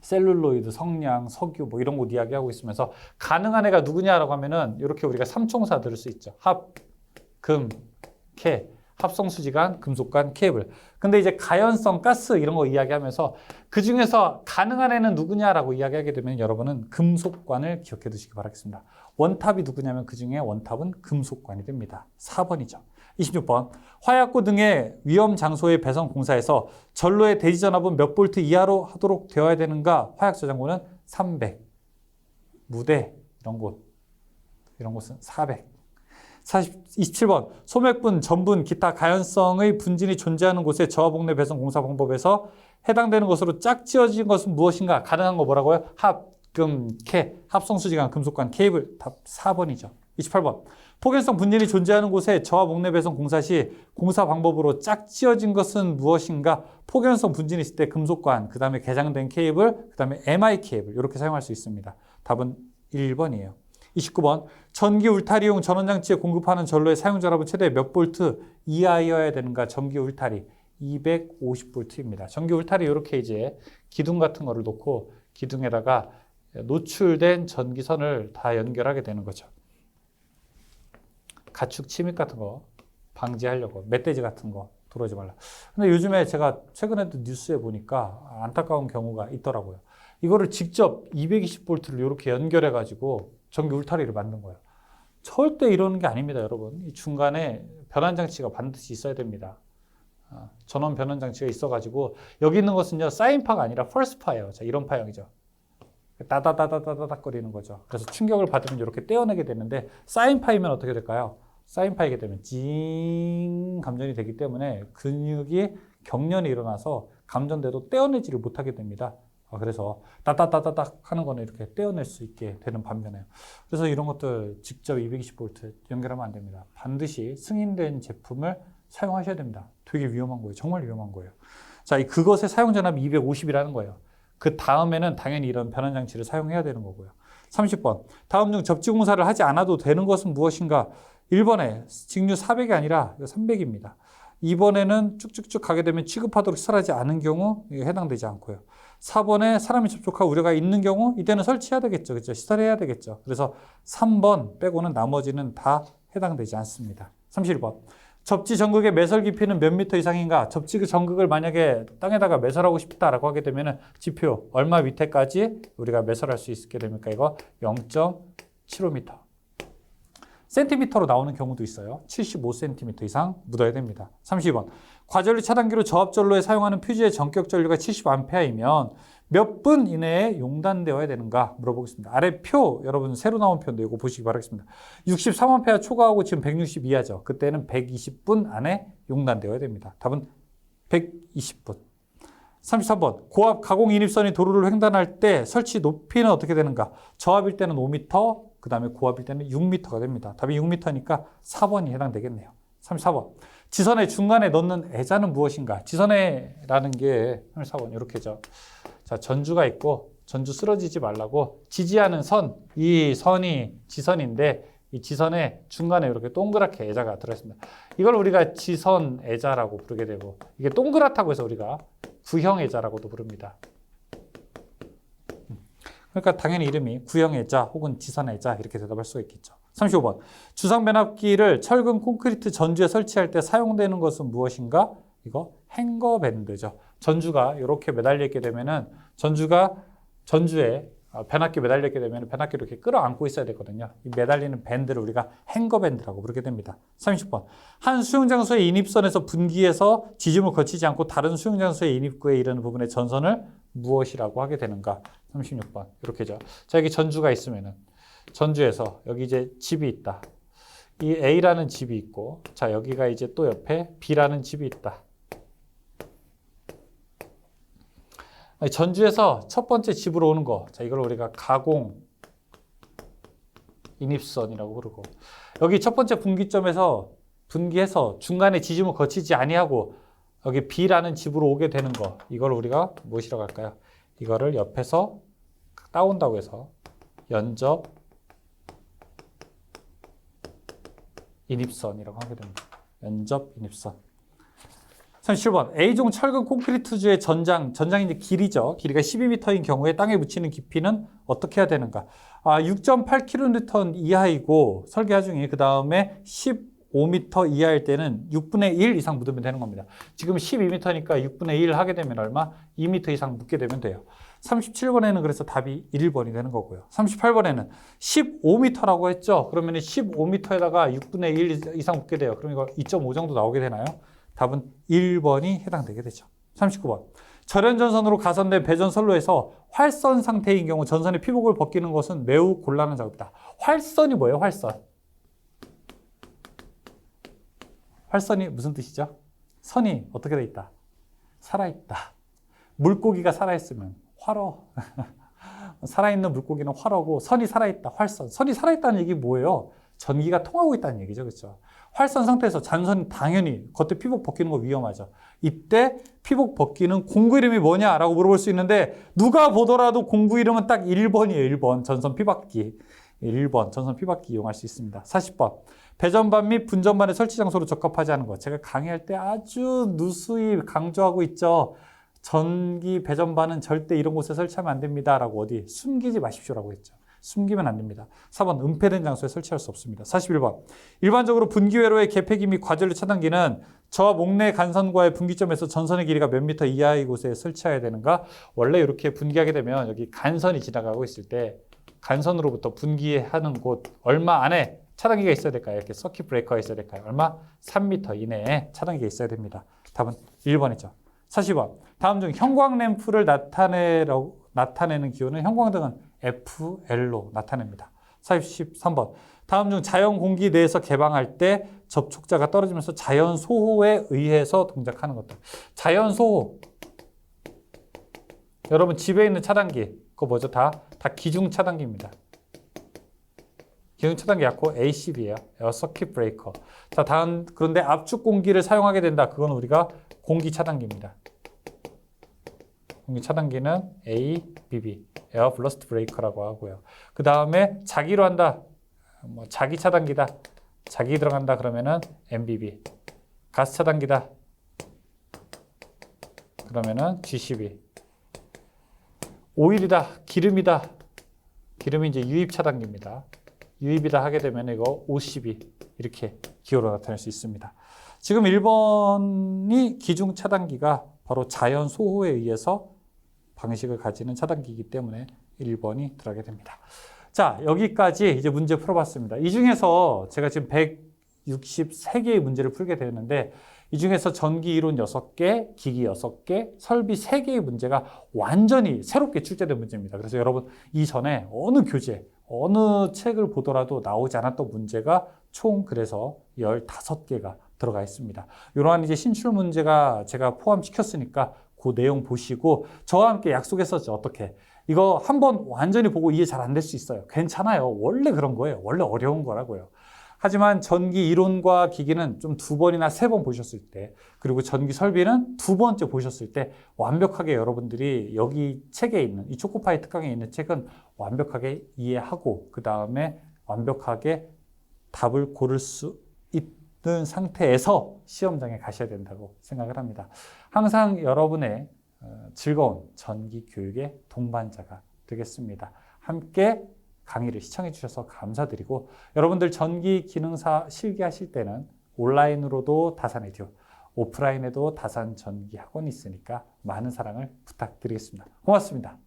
[SPEAKER 1] 셀룰로이드, 성냥, 석유 뭐 이런 곳 이야기하고 있으면서 가능한 애가 누구냐라고 하면은 이렇게 우리가 삼총사 들을 수 있죠. 합, 금, 캐. 합성수지관, 금속관, 케이블. 근데 이제 가연성, 가스 이런 거 이야기하면서 그 중에서 가능한 애는 누구냐라고 이야기하게 되면 여러분은 금속관을 기억해 두시기 바라겠습니다. 원탑이 누구냐면 그 중에 원탑은 금속관이 됩니다. 4번이죠. 26번. 화약고 등의 위험 장소의 배선 공사에서 전로의 대지 전압은 몇 볼트 이하로 하도록 되어야 되는가? 화약 저장고는 300. 무대 이런 곳은 400. 27번. 소맥분, 전분, 기타 가연성의 분진이 존재하는 곳의 저하복내 배선 공사 방법에서 해당되는 것으로 짝지어진 것은 무엇인가? 가능한 거 뭐라고요? 합, 금, 캐, 합성수지관, 금속관, 케이블. 답 4번이죠. 28번. 폭연성 분진이 존재하는 곳에 저하 목내 배선 공사 시 공사 방법으로 짝지어진 것은 무엇인가? 폭연성 분진이 있을 때 금속관, 그 다음에 개장된 케이블, 그 다음에 MI 케이블 이렇게 사용할 수 있습니다. 답은 1번이에요. 29번. 전기 울타리용 전원장치에 공급하는 전로의 사용전압은 최대 몇 볼트 이하여야 되는가? 전기 울타리 250볼트입니다. 전기 울타리 이렇게 이제 기둥 같은 거를 놓고 기둥에다가 노출된 전기선을 다 연결하게 되는 거죠. 가축 침입 같은 거 방지하려고 멧돼지 같은 거 들어오지 말라. 근데 요즘에 제가 최근에도 뉴스에 보니까 안타까운 경우가 있더라고요. 이거를 직접 220볼트를 이렇게 연결해 가지고 전기 울타리를 만든 거예요. 절대 이러는 게 아닙니다, 여러분. 이 중간에 변환 장치가 반드시 있어야 됩니다. 전원 변환 장치가 있어가지고 여기 있는 것은요 사인파가 아니라 펄스파예요. 자, 이런 파형이죠. 따다다다다다닥 거리는 거죠. 그래서 충격을 받으면 이렇게 떼어내게 되는데 사인파이면 어떻게 될까요? 사인파이게 되면 징 감전이 되기 때문에 근육이 경련이 일어나서 감전돼도 떼어내지를 못하게 됩니다. 그래서 따다다다닥 하는 거는 이렇게 떼어낼 수 있게 되는 반면에 그래서 이런 것들 직접 220V 연결하면 안 됩니다. 반드시 승인된 제품을 사용하셔야 됩니다. 되게 위험한 거예요. 정말 위험한 거예요. 자, 그것의 사용 전압이 250이라는 거예요. 그 다음에는 당연히 이런 변환 장치를 사용해야 되는 거고요. 30번. 다음 중 접지 공사를 하지 않아도 되는 것은 무엇인가? 1번에 직류 400이 아니라 300입니다. 2번에는 쭉쭉쭉 가게 되면 취급하도록 시설하지 않은 경우 해당되지 않고요. 4번에 사람이 접촉할 우려가 있는 경우 이때는 설치해야 되겠죠. 그렇죠? 시설해야 되겠죠. 그래서 3번 빼고는 나머지는 다 해당되지 않습니다. 31번. 접지 전극의 매설 깊이는 몇 미터 이상인가? 접지 전극을 만약에 땅에다가 매설하고 싶다라고 하게 되면 지표 얼마 밑에까지 우리가 매설할 수 있게 됩니까? 이거 0.75m. 센티미터로 나오는 경우도 있어요. 75cm 이상 묻어야 됩니다. 32번. 과전류 차단기로 저압전로에 사용하는 퓨즈의 전격 전류가 70A이면 몇 분 이내에 용단되어야 되는가 물어보겠습니다. 아래 표 여러분 새로 나온 표인데 이거 보시기 바라겠습니다. 63A 초과하고 지금 162하죠. 그때는 120분 안에 용단되어야 됩니다. 답은 120분. 33번. 고압 가공 인입선이 도로를 횡단할 때 설치 높이는 어떻게 되는가? 저압일 때는 5m, 그 다음에 고압일 때는 6m가 됩니다. 답이 6m니까 4번이 해당되겠네요. 34번. 지선의 중간에 넣는 애자는 무엇인가? 지선애라는 게 34번 이렇게죠. 자, 전주가 있고 전주 쓰러지지 말라고 지지하는 선, 이 선이 지선인데 이 지선의 중간에 이렇게 동그랗게 애자가 들어있습니다. 이걸 우리가 지선 애자라고 부르게 되고 이게 동그랗다고 해서 우리가 구형 애자라고도 부릅니다. 그러니까 당연히 이름이 구형 애자 혹은 지선 애자 이렇게 대답할 수가 있겠죠. 35번. 주상 변압기를 철근 콘크리트 전주에 설치할 때 사용되는 것은 무엇인가? 이거 행거 밴드죠. 전주가 이렇게 매달려 있게 되면은 전주에 변압기 매달려 있게 되면 변압기를 이렇게 끌어안고 있어야 되거든요. 이 매달리는 밴드를 우리가 행거 밴드라고 부르게 됩니다. 30번. 한 수용장소의 인입선에서 분기해서 지짐을 거치지 않고 다른 수용장소의 인입구에 이르는 부분의 전선을 무엇이라고 하게 되는가? 36번. 이렇게죠. 자, 여기 전주가 있으면은 전주에서 여기 이제 집이 있다. 이 A라는 집이 있고, 자, 여기가 이제 또 옆에 B라는 집이 있다. 전주에서 첫 번째 집으로 오는 거, 자, 이걸 우리가 가공 인입선이라고 부르고, 여기 첫 번째 분기점에서 분기해서 중간에 지짐을 거치지 아니하고 여기 B라는 집으로 오게 되는 거, 이걸 우리가 무엇이라고 할까요? 이거를 옆에서 따온다고 해서 연접 인입선이라고 하게 됩니다. 연접 인입선. 37번. A종 철근 콘크리트주의 전장이 이제 길이죠. 길이가 12m인 경우에 땅에 묻히는 깊이는 어떻게 해야 되는가? 6.8kN 이하이고 설계 중에 그 다음에 15m 이하일 때는 6분의 1 이상 묻으면 되는 겁니다. 지금 12m니까 6분의 1 하게 되면 얼마? 2m 이상 묻게 되면 돼요. 37번에는 그래서 답이 1번이 되는 거고요. 38번에는 15m라고 했죠. 그러면 15m에다가 6분의 1 이상 묻게 돼요. 그럼 이거 2.5 정도 나오게 되나요? 답은 1번이 해당되게 되죠. 39번. 절연전선으로 가선된 배전선로에서 활선 상태인 경우 전선의 피복을 벗기는 것은 매우 곤란한 작업이다. 활선이 뭐예요? 활선. 활선이 무슨 뜻이죠? 선이 어떻게 돼 있다? 살아있다. 물고기가 살아있으면 활어. 살아있는 물고기는 활어고 선이 살아있다. 활선. 선이 살아있다는 얘기 뭐예요? 전기가 통하고 있다는 얘기죠. 그렇죠? 활선 상태에서 잔선이 당연히 겉에 피복 벗기는 거 위험하죠. 이때 피복 벗기는 공구 이름이 뭐냐라고 물어볼 수 있는데 누가 보더라도 공구 이름은 딱 1번이에요. 1번 전선 피박기. 1번 전선 피박기 이용할 수 있습니다. 40번 배전반 및 분전반의 설치 장소로 적합하지 않은 것. 제가 강의할 때 아주 누수히 강조하고 있죠. 전기 배전반은 절대 이런 곳에 설치하면 안 됩니다. 라고 어디 숨기지 마십시오라고 했죠. 숨기면 안 됩니다. 4번 은폐된 장소에 설치할 수 없습니다. 41번 일반적으로 분기회로의 개폐기 및 과전류 차단기는 저와 목내 간선과의 분기점에서 전선의 길이가 몇 미터 이하의 곳에 설치해야 되는가? 원래 이렇게 분기하게 되면 여기 간선이 지나가고 있을 때 간선으로부터 분기하는 곳 얼마 안에 차단기가 있어야 될까요? 이렇게 서킷 브레이커가 있어야 될까요? 얼마? 3m 이내에 차단기가 있어야 됩니다. 답은 1번이죠. 40번 다음 중 형광 램프를 나타내는 기호는 형광등은 FL로 나타냅니다. 43번 다음 중 자연 공기 내에서 개방할 때 접촉자가 떨어지면서 자연 소호에 의해서 동작하는 것들. 자연 소호. 여러분 집에 있는 차단기 그거 뭐죠? 다 기중 차단기입니다. 기중 차단기 약호 ACB예요. 에어 서킷 브레이커. 자, 다음 그런데 압축 공기를 사용하게 된다. 그건 우리가 공기 차단기입니다. 공기 차단기는 ABB, 에어 블러스트 브레이커라고 하고요. 그 다음에 자기로 한다. 뭐 자기 차단기다. 자기 들어간다 그러면은 MBB. 가스 차단기다. 그러면은 GCB. 오일이다. 기름이다. 기름이 이제 유입 차단기입니다. 유입이다 하게 되면 이거 OCB 이렇게 기호로 나타낼 수 있습니다. 지금 1번이 기중 차단기가 바로 자연 소호에 의해서 방식을 가지는 차단기이기 때문에 1번이 들어가게 됩니다. 자, 여기까지 이제 문제 풀어봤습니다. 이 중에서 제가 지금 163개의 문제를 풀게 되었는데 이 중에서 전기 이론 6개, 기기 6개, 설비 3개의 문제가 완전히 새롭게 출제된 문제입니다. 그래서 여러분 이전에 어느 교재, 어느 책을 보더라도 나오지 않았던 문제가 총 그래서 15개가 들어가 있습니다. 이러한 이제 신출 문제가 제가 포함시켰으니까 그 내용 보시고 저와 함께 약속했었죠. 어떻게? 이거 한번 완전히 보고 이해 잘 안 될 수 있어요. 괜찮아요. 원래 그런 거예요. 원래 어려운 거라고요. 하지만 전기 이론과 기기는 좀 2번이나 3번 보셨을 때 그리고 전기 설비는 2번째 보셨을 때 완벽하게 여러분들이 여기 책에 있는 이 초코파이 특강에 있는 책은 완벽하게 이해하고 그 다음에 완벽하게 답을 고를 수 있는 상태에서 시험장에 가셔야 된다고 생각을 합니다. 항상 여러분의 즐거운 전기 교육의 동반자가 되겠습니다. 함께 강의를 시청해 주셔서 감사드리고 여러분들 전기 기능사 실기하실 때는 온라인으로도 다산 에듀, 오프라인에도 다산 전기 학원이 있으니까 많은 사랑을 부탁드리겠습니다. 고맙습니다.